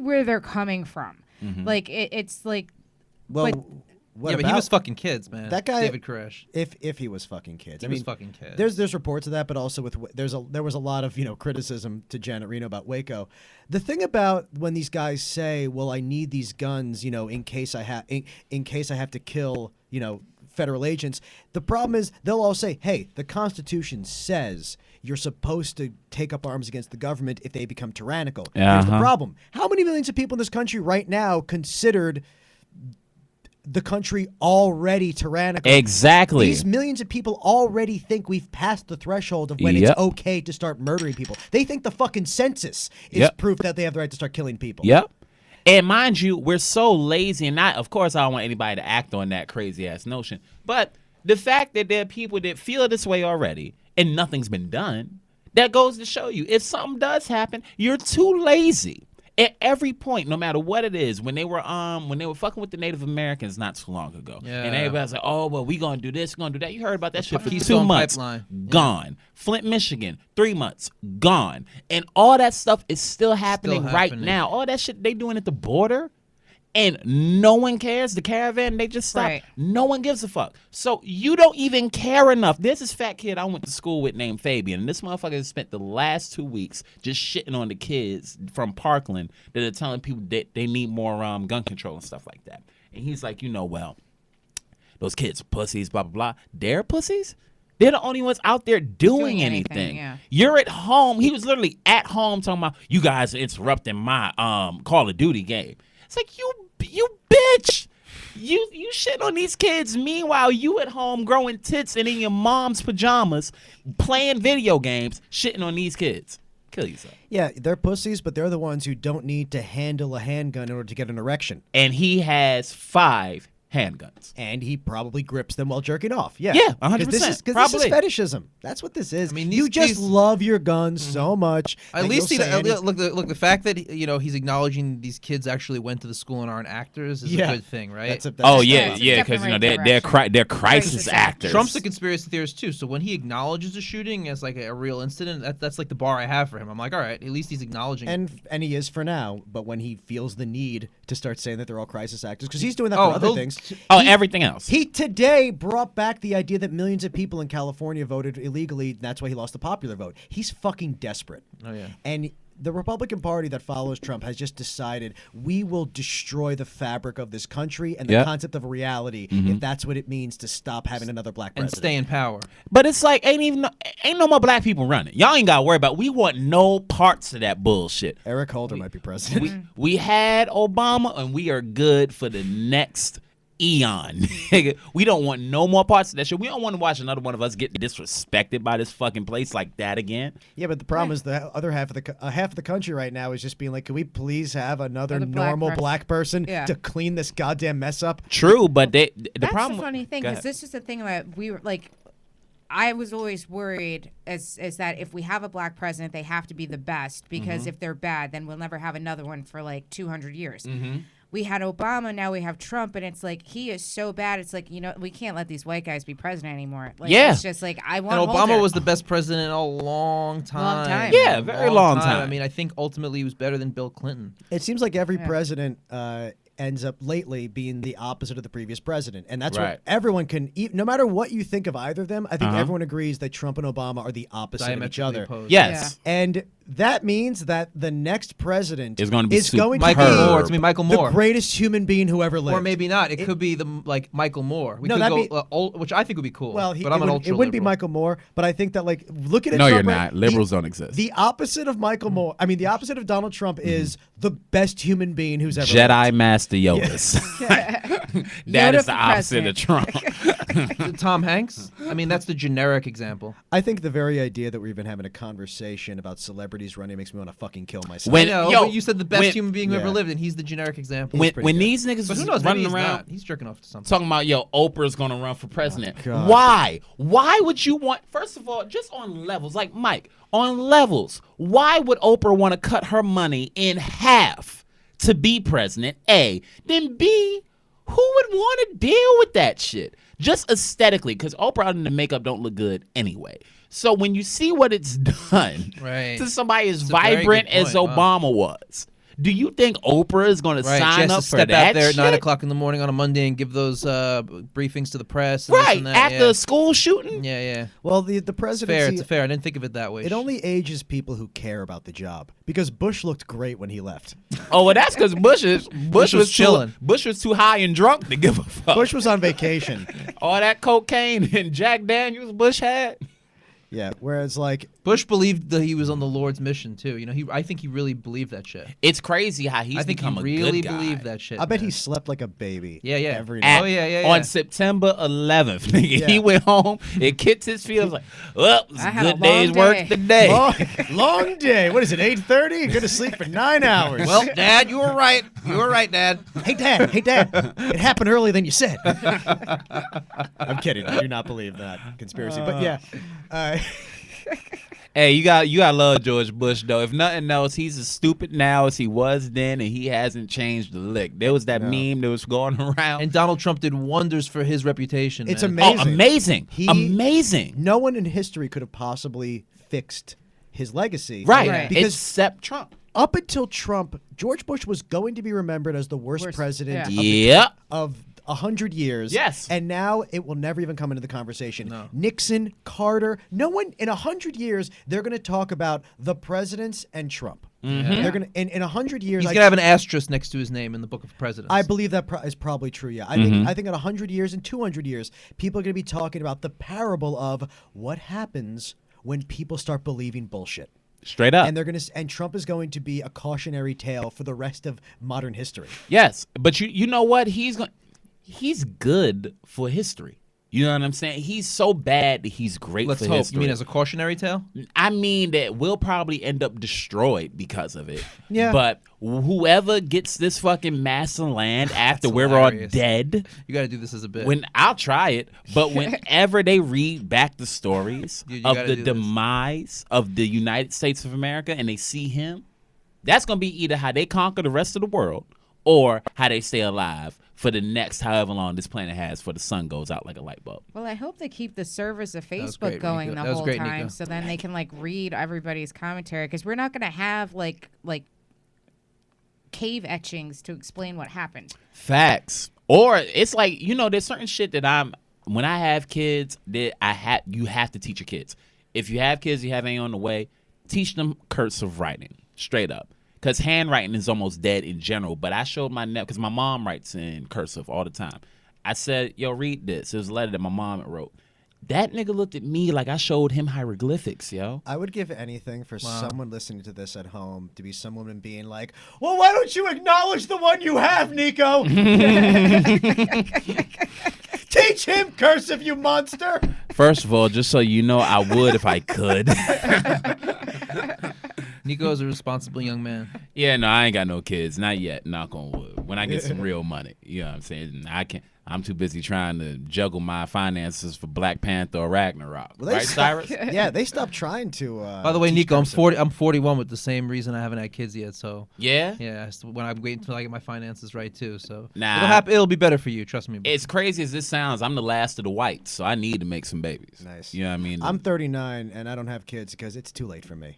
where they're coming from. Like it's like
well,
but-
what
yeah, but
about
he was fucking kids, man.
that guy?
David Koresh.
If he was fucking kids,
He was fucking kids.
There's reports of that, but also there was a lot of criticism to Janet Reno about Waco. The thing about when these guys say, "Well, I need these guns," in case I have to kill federal agents. The problem is they'll all say, "Hey, the Constitution says you're supposed to take up arms against the government if they become tyrannical." Here's the problem: how many millions of people in this country right now considered the country already tyrannical?
Exactly.
These millions of people already think we've passed the threshold of when
Yep.
it's okay to start murdering people. They think the fucking census is
Yep.
proof that they have the right to start killing people.
Yep. And mind you, we're so lazy, and of course, I don't want anybody to act on that crazy ass notion. But the fact that there are people that feel this way already and nothing's been done, that goes to show you if something does happen, you're too lazy. At every point, no matter what it is, when they were fucking with the Native Americans not too long ago,
Yeah.
and everybody's like, "Oh well, we gonna do this, gonna do that." You heard about that shit for 2
Keystone
months,
Pipeline.
gone. Flint, Michigan, 3 months, gone, and all that stuff is still happening right
happening.
now. All that shit they doing at the border, and no one cares. The caravan, they just stopped.
Right.
No one gives a fuck. So you don't even care enough. There's this fat kid I went to school with named Fabian, and this motherfucker has spent the last 2 weeks just shitting on the kids from Parkland that are telling people that they need more gun control and stuff like that. And he's like, well, those kids are pussies, blah, blah, blah. They're pussies? They're the only ones out there doing anything.
yeah.
You're at home. He was literally at home talking about, you guys are interrupting my Call of Duty game. It's like, you bitch. You shit on these kids. Meanwhile, you at home growing tits and in your mom's pajamas, playing video games, shitting on these kids. Kill yourself.
Yeah, they're pussies, but they're the ones who don't need to handle a handgun in order to get an erection.
And he has 5 handguns.
And he probably grips them while jerking off. Yeah,
Yeah, 100%,
Because this is
probably.
fetishism. That's what this is.
I mean,
you
these-
just
these-
love your guns so much.
At
that
least
you'll say any-
look the fact that he's acknowledging these kids actually went to the school and aren't actors is
Yeah.
a good thing, right?
That's
Oh,
Yeah,
yeah,
it's a
yeah,
step in
because,
the right
they're
direction.
crisis
Crisis
actors.
Trump's a conspiracy theorist too, so when he acknowledges a shooting as like a real incident, that's like the bar I have for him. I'm like, all right, at least he's acknowledging.
and he is for now, but when he feels the need to start saying that they're all crisis actors, because he's doing that
Oh,
for other
he'll-
things.
Oh, everything else.
He today brought back the idea that millions of people in California voted illegally. That's why he lost the popular vote. He's fucking desperate.
Oh, yeah.
And the Republican Party that follows Trump has just decided we will destroy the fabric of this country and the
Yep.
concept of reality if that's what it means to stop having another black
and
president.
stay in power.
But it's like ain't no more black people running. Y'all ain't gotta worry about. We want no parts of that bullshit.
Eric Holder might be president.
We had Obama, and we are good for the next eon. We don't want no more parts of that shit. We don't want to watch another one of us get disrespected by this fucking place like that again.
Yeah, but the problem is the other half of the country right now is just being like, can we please have another
Another black
normal
person.
black person
Yeah.
to clean this goddamn mess up?
True, but the
That's
problem.
the funny thing,
Go
because
ahead.
this is the thing that we were like. I was always worried as that if we have a black president, they have to be the best, because if they're bad, then we'll never have another one for like 200 years. We had Obama, now we have Trump, and it's like he is so bad. It's like, we can't let these white guys be president anymore. Like,
Yeah.
it's just like I want
And Obama
Holder.
was the best president in a long time.
Long time.
Yeah, very long time.
I mean, I think ultimately he was better than Bill Clinton.
It seems like every president ends up lately being the opposite of the previous president. And that's
Right.
what everyone can, no matter what you think of either of them, I think
Uh-huh.
everyone agrees that Trump and Obama are the opposite of each
Diametrically
other.
opposed.
Yes.
And that means that the next president
Is gonna be
Michael
superb.
Moore. It's gonna be Michael
the
Moore.
greatest human being who ever lived.
Or maybe not. It could be Michael Moore. We
No,
could
that'd
go
be-
which I think would be cool.
Well,
but I'm an ultra
it wouldn't be
liberal.
Michael Moore, but I think that, like, look at it.
No,
Trump
you're
right-
not. Liberals don't exist.
The opposite of Michael Moore, I mean, the opposite of Donald Trump is the best human being who's ever
Jedi
lived.
Mr. Yoda's. That
Yoda
is the
for
opposite of Trump.
Tom Hanks. I mean, that's the generic example.
I think the very idea that we're even having a conversation about celebrities running makes me want to fucking kill myself.
When-
I know,
yo,
but you said the best
when-
human being who ever
Yeah.
lived, and he's the generic example.
when
pretty good.
these niggas
But who
was
knows? Maybe
running
he's
around
not. He's jerking off to something.
talking about, yo, Oprah's gonna run for president.
God.
Why? Why would you want? First of all, just on levels, like Mike, on levels, why would Oprah want to cut her money in half to be president? A. Then B. Who would want to deal with that shit? Just aesthetically, because Oprah and the makeup don't look good anyway. So when you see what it's done
Right.
to somebody as
It's a very
vibrant
good
as
point. Wow.
Obama was, do you think Oprah is going to
Right, she
sign
has
up
to
for
step
that
out there at
shit?
9:00 in the morning on a Monday and give those briefings to the press. And this
Right
and that.
after
yeah.
a school shooting.
Yeah.
Well, the
It's fair.
presidency.
It's fair. I didn't think of it that way.
It only ages people who care about the job because Bush looked great when he left.
Oh well, that's because Bush was
chilling.
Bush was too high and drunk to give a fuck.
Bush was on vacation.
All that cocaine and Jack Daniels Bush had.
Yeah, whereas like
Bush believed that he was on the Lord's mission too. You know, I think he really believed that shit.
It's crazy how he's
I think
become
he
a
really
good guy.
believed that shit.
I bet he
man.
slept like a baby.
Yeah, yeah.
Every
At-
night.
Oh, yeah.
On September 11th, nigga, he
Yeah.
went home and kicked his feet. I was like, well, it's
I
a
had a
good day's
long
work
day.
today.
Long day. What is it? 8:30? Go to sleep for 9 hours.
Well, Dad, you were right. You were right, Dad.
Hey, Dad. It happened earlier than you said. I'm kidding. I do not believe that conspiracy. But yeah.
Hey, you got love George Bush though. If nothing else, he's as stupid now as he was then, and he hasn't changed a lick. There was that meme that was going around.
And Donald Trump did wonders for his reputation.
It's
man.
amazing.
Amazing.
No one in history could have possibly fixed his legacy.
Right.
Right.
Because
Except Trump.
up until Trump, George Bush was going to be remembered as the worst president
yeah.
of 100 years.
Yes.
And now it will never even come into the conversation.
No.
Nixon, Carter, no one in 100 years, they're going to talk about the presidents and Trump. They're going to in 100 years.
He's gonna have an asterisk next to his name in the book of presidents.
I believe that is probably true. Yeah, I think in 100 years and 200 years, people are going to be talking about the parable of what happens when people start believing bullshit.
Straight up.
And they're going to, and Trump is going to be a cautionary tale for the rest of modern history.
Yes, but you know what? He's good for history. You know what I'm saying? He's so bad that he's great
Let's
for
hope.
history.
You mean as a cautionary tale?
I mean that we'll probably end up destroyed because of it.
Yeah.
But whoever gets this fucking mass of land after
That's
we're all
hilarious.
dead,
You got to do this as a bit.
when I'll try it, but whenever they read back the stories
You
of
gotta
the
do this.
demise of the United States of America and they see him, that's going to be either how they conquer the rest of the world or how they stay alive for the next however long this planet has for the sun goes out like a light bulb.
Well, I hope they keep the servers of
was
Facebook
great,
going
Nico.
the
That was
whole
great,
time,
Nico.
so then they can like read everybody's commentary because we're not gonna have like cave etchings to explain what happened.
Facts. Or it's like, there's certain shit that when I have kids that you have to teach your kids. If you have kids you have any on the way, teach them cursive writing, straight up. Because handwriting is almost dead in general. But I showed my nephew, because my mom writes in cursive all the time. I said, yo, read this. It was a letter that my mom wrote. That nigga looked at me like I showed him hieroglyphics, yo.
I would give anything for someone listening to this at home to be some woman being like, well, why don't you acknowledge the one you have, Nico? Teach him cursive, you monster.
First of all, just so you know, I would if I could.
Nico is a responsible young man.
Yeah, no, I ain't got no kids. Not yet. Knock on wood. When I get some real money. You know what I'm saying? I'm too busy trying to juggle my finances for Black Panther or Ragnarok.
Well, they
right, Cyrus?
Yeah, they stopped trying to.
By the way,
teach
Nico,
cursive.
I'm 41 with the same reason I haven't had kids yet. So
Yeah?
yeah, when I'm waiting until I get my finances right too. So
Nah.
it'll happen. It'll be better for you. Trust me.
As crazy as this sounds, I'm the last of the whites, so I need to make some babies.
Nice.
You know what I mean?
I'm 39 and I don't have kids because it's too late for me.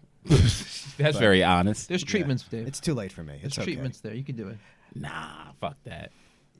That's very honest.
There's treatments, Dave.
It's too late for me.
There's
It's okay.
treatments there. You can do it.
Nah, fuck that.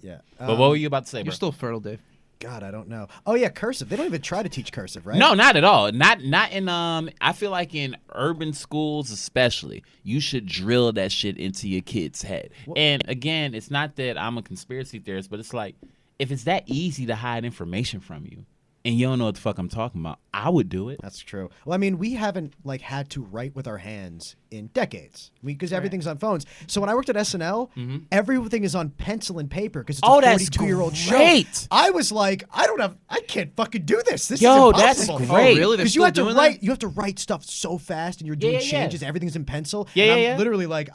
Yeah.
But what were you about to say, bro?
You're still fertile, Dave.
God, I don't know. Oh yeah, cursive. They don't even try to teach cursive, right?
No, not at all. Not in I feel like in urban schools especially, you should drill that shit into your kid's head. And again, it's not that I'm a conspiracy theorist, but it's like if it's that easy to hide information from you and you don't know what the fuck I'm talking about, I would do it.
That's true. Well, I mean, we haven't like had to write with our hands in decades because everything's on phones. So when I worked at SNL, everything is on pencil and paper because it's a
that's
42-year-old show.
great.
I was like, I can't fucking do this. This
Yo,
is
that's
impossible.
great.
Oh, really? They're
Because you
still
have to
doing
write,
that?
you have to write stuff so fast, and you're doing
yeah.
changes. Everything's in pencil.
Yeah,
and
yeah,
I'm
yeah.
literally like,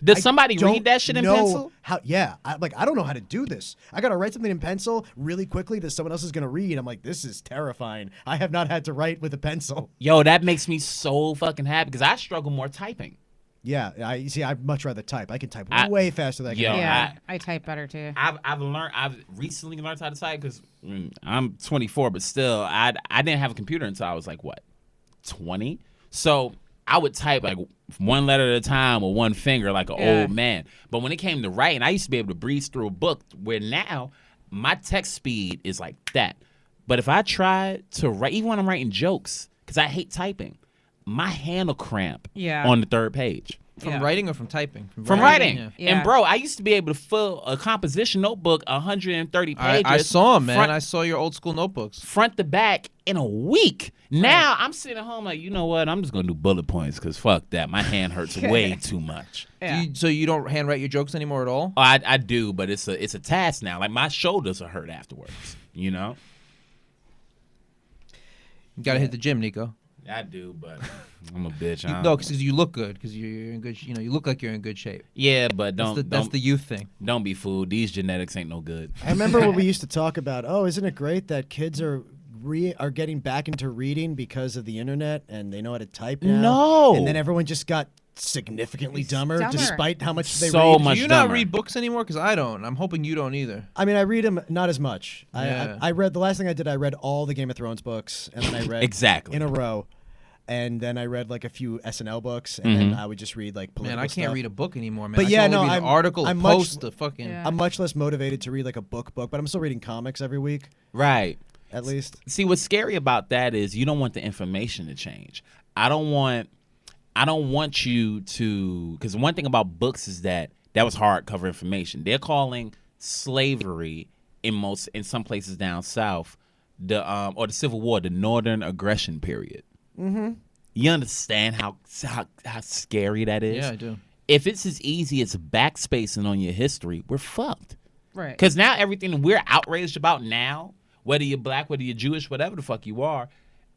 Does
I
somebody
don't
read that shit in
know
pencil?
How? Yeah, I don't know how to do this. I gotta write something in pencil really quickly that someone else is gonna read. I'm like, this is terrifying. I have not had to write with a pencil.
Yo, that makes me so fucking happy because I struggle more typing.
Yeah, I'd much rather type. I can type
I-
way faster than I can.
Yo,
write.
Yeah, I type better too.
I've recently learned how to type because I'm 24, but still, I didn't have a computer until I was like, what, 20? So I would type like one letter at a time with one finger like an old man. But when it came to writing, I used to be able to breeze through a book where now my text speed is like that. But if I try to write, even when I'm writing jokes, because I hate typing, my hand will cramp on the third page.
From writing or from typing?
From writing.
Yeah.
Yeah.
And bro, I used to be able to fill a composition notebook 130 pages.
I saw them, man.
Front,
I saw your old school notebooks.
front to back in a week. Now I'm sitting at home like, you know what? I'm just gonna do bullet points because fuck that. My hand hurts way too much.
Yeah.
So you don't handwrite your jokes anymore at all?
Oh, I do, but it's a task now. Like my shoulders will hurt afterwards. You know?
You got to hit the gym, Nico.
I do, but I'm a bitch.
No, because you look good. Because you're in good. You look like you're in good shape.
Yeah, but
That's the youth thing.
don't be fooled. These genetics ain't no good.
I remember when we used to talk about, oh, isn't it great that kids are getting back into reading because of the internet and they know how to type now?
No.
And then everyone just got significantly dumber,
dumber.
despite how much they
So
read.
much
Do you not
dumber.
read books anymore? Because I don't. I'm hoping you don't either.
I mean, I read them not as much.
Yeah.
I read the last thing I did. I read all the Game of Thrones books, and then I read
Exactly.
in a row. And then I read like a few SNL books, and then I would just read like political
Man, I can't
stuff.
read a book anymore, man.
But
I
yeah,
can only
no,
read an
I'm-
article,
I'm
a
much-
post, a fucking.
Yeah.
I'm much less motivated to read like a book, but I'm still reading comics every week,
Right.
at least.
See, what's scary about that is you don't want the information to change. I don't want you to, because one thing about books is that was hardcover information. They're calling slavery in some places down south or the Civil War the Northern Aggression Period. Mm-hmm. You understand how scary that is?
Yeah, I do.
If it's as easy as backspacing on your history, we're fucked.
Right.
Because now everything we're outraged about now, whether you're black, whether you're Jewish, whatever the fuck you are,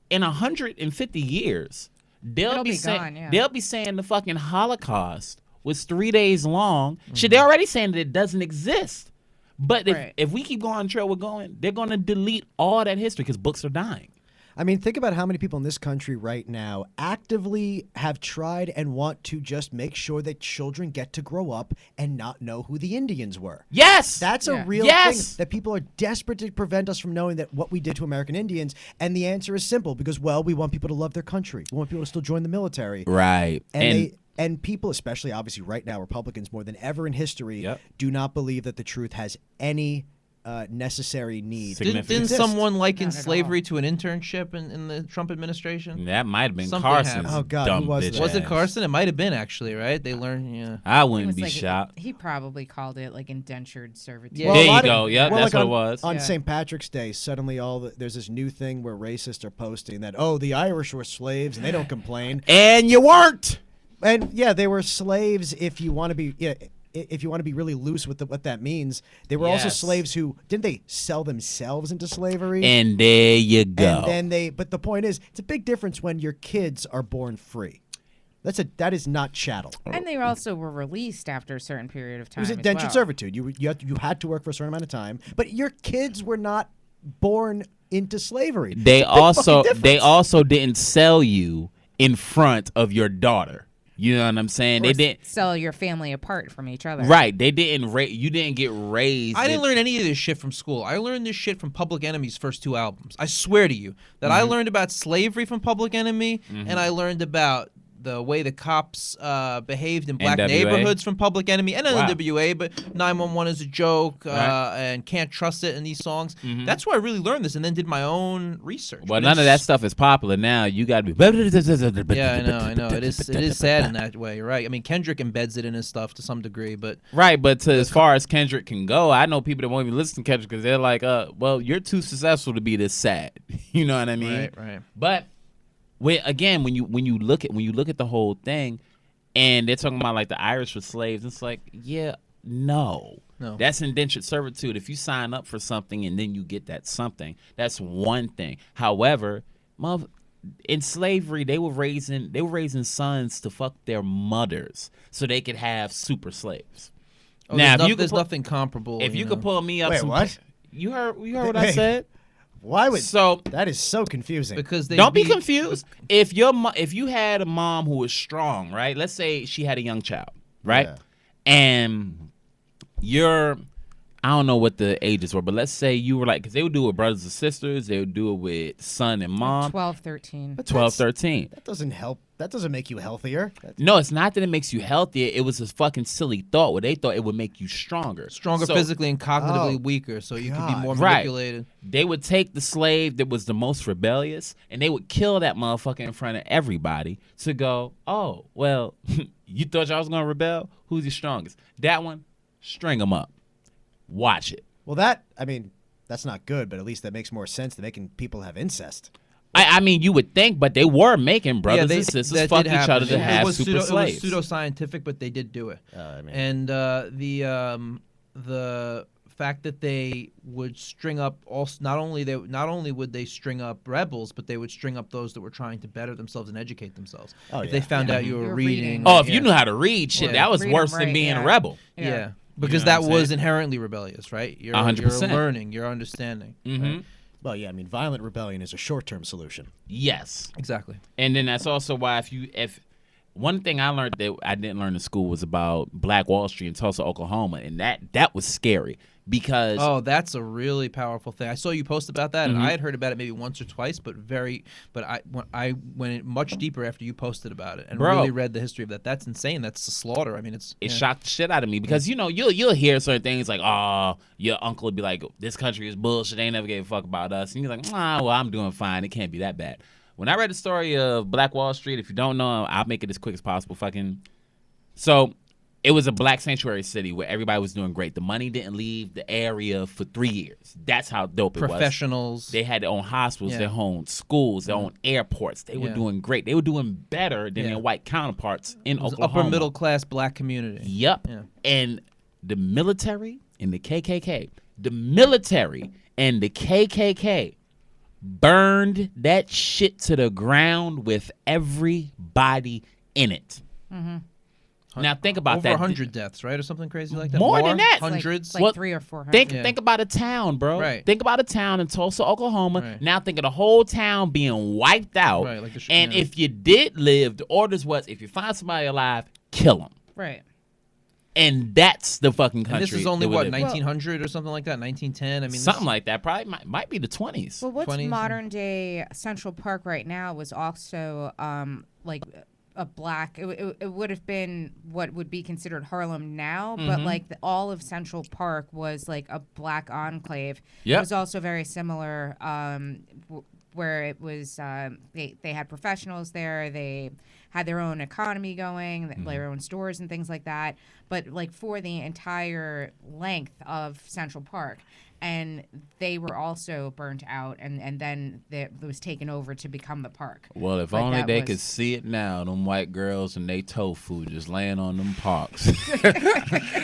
in 150 years, they'll
It'll
be
be
saying
gone, yeah.
they'll be saying the fucking Holocaust was 3 days long. Shit, they're already saying that it doesn't exist. But
Right.
if we keep going on the trail we're going, they're going to delete all that history because books are dying.
I mean, think about how many people in this country right now actively have tried and want to just make sure that children get to grow up and not know who the Indians were.
Yes,
That's a
Yeah.
real
Yes!
thing that people are desperate to prevent us from knowing that what we did to American Indians. And the answer is simple because, well, we want people to love their country. We want people to still join the military.
right.
And people, especially obviously right now, Republicans more than ever in history,
Yep.
do not believe that the truth has any necessary need.
Significant.
Didn't
exist.
someone liken
Not at
slavery to an internship in the Trump administration?
that might have been
Something
Carson's
happened.
Oh, God,
dumb
who was
bitch
that?
Was it
ass.
Carson? It might have been actually, right? They learned, yeah.
I
It
wouldn't
was
be
like-
shocked.
He probably called it like indentured servitude.
Yeah.
There
a
you
lot of-
go. Yep, that's
like
what it was.
On
Yeah.
St. Patrick's Day, suddenly there's this new thing where racists are posting that, oh, the Irish were slaves and they don't complain.
And you weren't.
And yeah, they were slaves if you want to be if you want to be really loose with what that means. They were also
Yes.
slaves who didn't they sell themselves into slavery?
And there you go.
And then but the point is, it's a big difference when your kids are born free. That is not chattel.
And they also were released after a certain period of
It
time.
was
as
indentured
well.
servitude. You had to work for a certain amount of time, but your kids were not born into slavery.
They
It's a big
also
fucking
they
difference.
also didn't sell you in front of your daughter. You know what I'm saying?
Or
They didn't.
sell your family apart from each other.
Right. They didn't. You didn't get raised.
I didn't learn any of this shit from school. I learned this shit from Public Enemy's first two albums. I swear to you that I learned about slavery from Public Enemy, and I learned about the way the cops behaved in black
NWA.
neighborhoods from Public Enemy and
Wow.
NWA, but 911 is a joke
Right.
and Can't Trust It in these songs.
Mhm.
That's where I really learned this, and then did my own research.
Well,
But
none of that
it's-
stuff is popular now. You got to be.
Yeah, I know. It is sad in that way. You're right. I mean, Kendrick embeds it in his stuff to some degree, but
Right, but as far as Kendrick can go, I know people that won't even listen to Kendrick because they're like, well, you're too successful to be this sad. You know what I mean?
right.
But when you look at the whole thing, and they're talking about like the Irish were slaves, it's like, yeah, no. That's indentured servitude. If you sign up for something and then you get that something, that's one thing. However, in slavery, they were raising sons to fuck their mothers so they could have super slaves.
Oh,
Now,
there's nothing comparable.
If you could pull me up,
Wait, what?
You heard what I said?
Why would
So
that is so confusing?
because they
don't be confused. If you had a mom who was strong, right? Let's say she had a young child, right?
Yeah.
And I don't know what the ages were, but let's say you were like, because they would do it with brothers and sisters, they would do it with son and mom.
12, 13.
12, 13.
That doesn't help. That doesn't make you healthier.
No, it's not that it makes you healthier. It was a fucking silly thought where they thought it would make you stronger.
stronger
So
physically and cognitively
Oh,
weaker, so you could be
God.
more
Right.
manipulated.
They would take the slave that was the most rebellious and they would kill that motherfucker in front of everybody to go, oh, well, you thought y'all was going to rebel? Who's the strongest? That one, string them up. Watch it.
Well, that's not good, but at least that makes more sense than making people have incest.
I mean, you would think, but they were making brothers
they-
and sisters
that
fuck
did
each
happen.
other to
It
have
was
super slaves.
It was pseudoscientific, but they did do it.
mean-
And the fact that they would string up not only would they string up rebels, but they would string up those that were trying to better themselves and educate themselves.
Oh,
if
yeah.
they found out you were
You're
reading.
reading.
Oh, if
yeah.
you knew how to read shit,
Yeah.
that was
Read 'em
worse than
right,
being
yeah.
a rebel.
Yeah. Because
know what
that
I'm
was
saying?
inherently rebellious, right? You're
100%.
You're learning, you're understanding.
Mm-hmm.
Well, yeah, violent rebellion is a short-term solution.
Yes.
Exactly.
And then that's also why if one thing I learned that I didn't learn in school was about Black Wall Street in Tulsa, Oklahoma, and that was scary because
Oh, that's a really powerful thing. I saw you post about that,
Mm-hmm.
and I had heard about it maybe once or twice, but I went much deeper after you posted about it and
Bro.
really read the history of that. That's insane. That's a slaughter. I mean, it
it shocked the shit out of me because you'll hear certain things like, oh, your uncle would be like, this country is bullshit, they never gave a fuck about us, and you're like, well, I'm doing fine, it can't be that bad. When I read the story of Black Wall Street, if you don't know, I'll make it as quick as possible. So it was a black sanctuary city where everybody was doing great. The money didn't leave the area for 3 years. That's how dope it was.
professionals.
They had their own hospitals,
Yeah.
their own schools, their own airports. They were
Yeah.
doing great. They were doing better than
Yeah.
their white counterparts in
It was
Oklahoma.
upper middle class black community.
Yep.
Yeah.
And the military and the KKK, burned that shit to the ground with everybody in it. Now think about
Over
that.
100 deaths, right, or something crazy like that.
More than that.
Hundreds.
Like
Well,
300 or 400.
Think about a town, bro.
Right.
Think about a town in Tulsa, Oklahoma.
Right.
Now think of the whole town being wiped out.
Right, like the
and
yeah.
if you did live, the orders was if you find somebody alive, kill them.
Right.
And that's the fucking country.
And this is only
that we
what
live in.
1900 or something like that. 1910. I mean,
Something like that. Probably might be the 20s.
Well, what's
20s,
modern day Central Park right now was also like a black. It would have been what would be considered Harlem now, but like all of Central Park was like a black enclave.
Yep.
It was also very similar, where it was they had professionals there. They had their own economy going, their own stores and things like that. But like for the entire length of Central Park. And they were also burnt out, and then it was taken over to become the park.
Well, if
But
only
that
they
was-
could see it now, them white girls and they tofu just laying on them parks.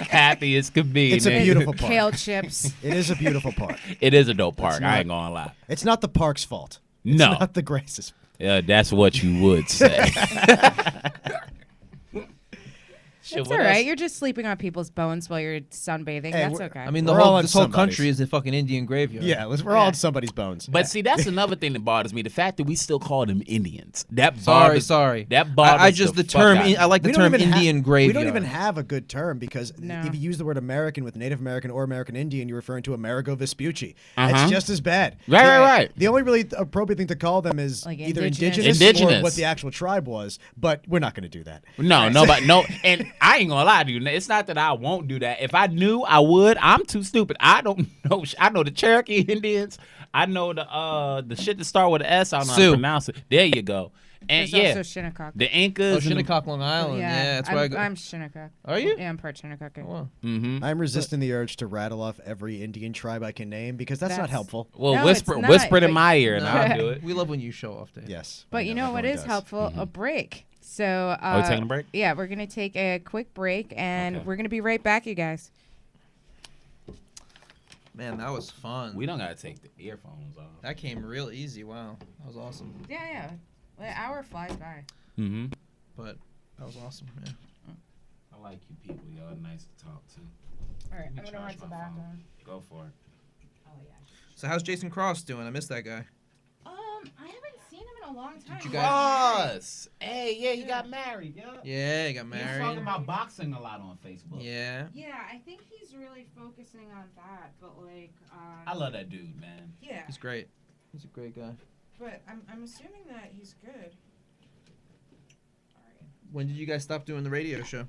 Happy as could be.
It's a
nigga.
beautiful park.
Kale chips.
It is a beautiful park.
It is a dope park.
not-
I ain't gonna lie.
It's not the park's fault. It's
No.
not the grass's.
Yeah, that's what you would say. shit
It's
with
all right.
us.
You're just sleeping on people's bones while you're sunbathing.
Hey,
That's
we're-
okay.
I mean,
We're all on
this whole
somebody's.
country is a fucking Indian graveyard.
Yeah, we're all on somebody's bones.
But see, that's another thing that bothers me: the fact that we still call them Indians. That
Sorry,
bothers,
sorey.
That bothers
I just
the
the
fuck
term.
out of me.
I like the
We don't
term
even
Indian graveyard.
We don't even have a good term because
No.
if you use the word American with Native American or American Indian, you're referring to Amerigo Vespucci.
Uh-huh.
It's just as bad.
Right.
The only really appropriate thing to call them is
Like
either
indigenous.
indigenous or what the actual tribe was, but we're not going to do that.
No, nobody, no, and I ain't gonna lie to you. It's not that I won't do that. If I knew, I would. I'm too stupid. I don't know. I know the Cherokee Indians. I know the shit that start with an S. I don't know how to
Sioux.
pronounce it. There you go. And
There's
yeah,
also Shinnecock.
the
Oh,
Incas. and the-
Shinnecock, Long Island. Yeah, that's where I go.
I'm Shinnecock.
Are you?
Yeah, I'm part Shinnecock.
Oh, wow.
Mhm.
I'm resisting the urge to rattle off every Indian tribe I can name because that's not
That's-
helpful.
Well,
No,
whisper
it's not.
it in
But-
my ear, and
No,
I'll do it.
We love when you show off, Dave.
Yes.
But
I
you know what
everyone
is
does.
helpful? A break. So
we taking a break?
Yeah, we're gonna take a quick break, and
Okay.
we're gonna be right back, you guys.
Man, that was fun.
We don't gotta take the earphones off.
That came real easy. Wow, that was awesome.
Yeah. The hour flies by.
Mm-hmm.
But that was awesome. Yeah.
I like you people. Y'all nice to talk to.
All right,
Let me
I'm gonna
charge
run to the
my phone.
bathroom.
Go for it.
Oh yeah.
So how's Jason Cross doing? I missed that guy.
I haven't seen him in a long time.
Did you guys-
Cross. Hey, yeah, he got married. Yeah.
Yeah, he got
He's
married.
talking about boxing a lot on Facebook.
Yeah.
Yeah, I think he's really focusing on that, but like,
I love that dude, man.
yeah,
He's great. He's a great guy.
but I'm assuming that he's good. All right.
When did you guys stop doing the radio show?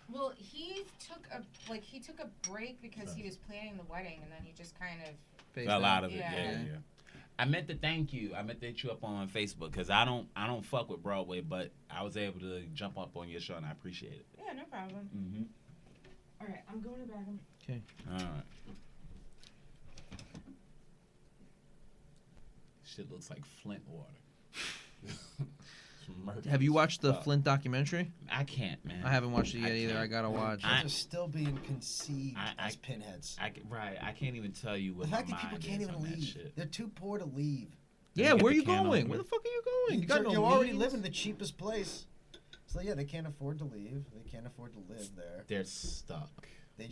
Well, he took a break because he was planning the wedding, and then he just kind of.
Phased
Fell
out.
out of it.
Yeah.
Yeah. I meant to thank you. I meant to hit you up on Facebook because I don't fuck with Broadway, but I was able to jump up on your show and I appreciate it.
Yeah, no problem.
Mm-hmm.
All right, I'm going to the bathroom.
Okay.
All right. Shit looks like Flint water.
Have you watched the
Fuck.
Flint documentary?
I can't, man.
I haven't watched it yet either.
can't.
I gotta watch.
I-
They're still being conceived
I-
as pinheads.
Right. I can't even tell you
The
what
fact
my
that people
mind
can't
is
even
on that
leave.
shit.
They're too poor to leave.
Yeah,
Get
where are
the
you
can
going?
open.
Where the fuck are you going? You got no
you already
means?
live in the cheapest place. So yeah, they can't afford to leave. They can't afford to live there.
They're stuck.
They're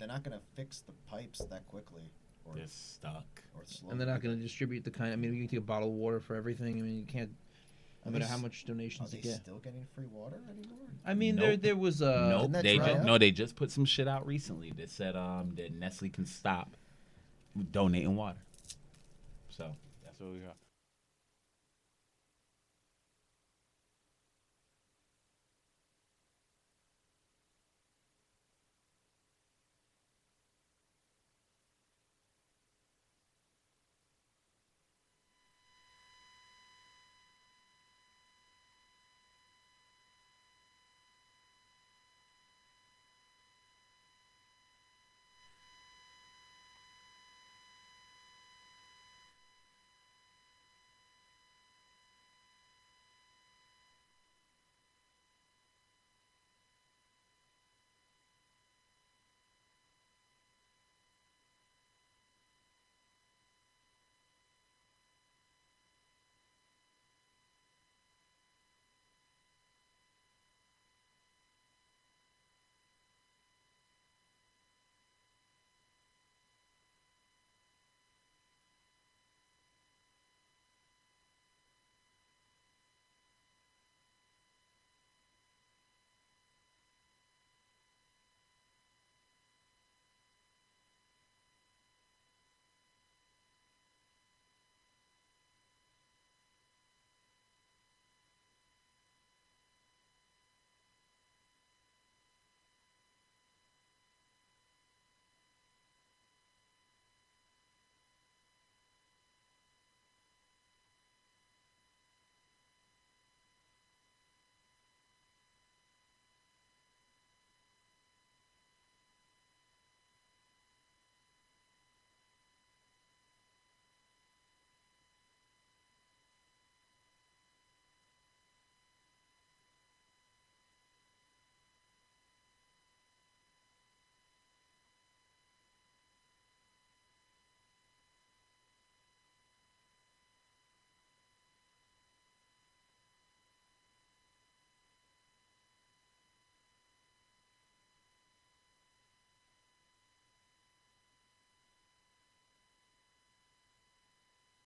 not gonna fix the pipes that quickly. Or
They're stuck.
slowly.
And they're not going to distribute the kind. I mean, you can take a bottle of water for everything. I mean, you can't. No
Are
matter
they
how
s-
much
Are
donations
they
you get.
still getting free water anymore?
I mean,
Nope.
there was
Nope.
Didn't that
They
dry up?
they just put some shit out recently that said that Nestle can stop donating water. So that's what we got.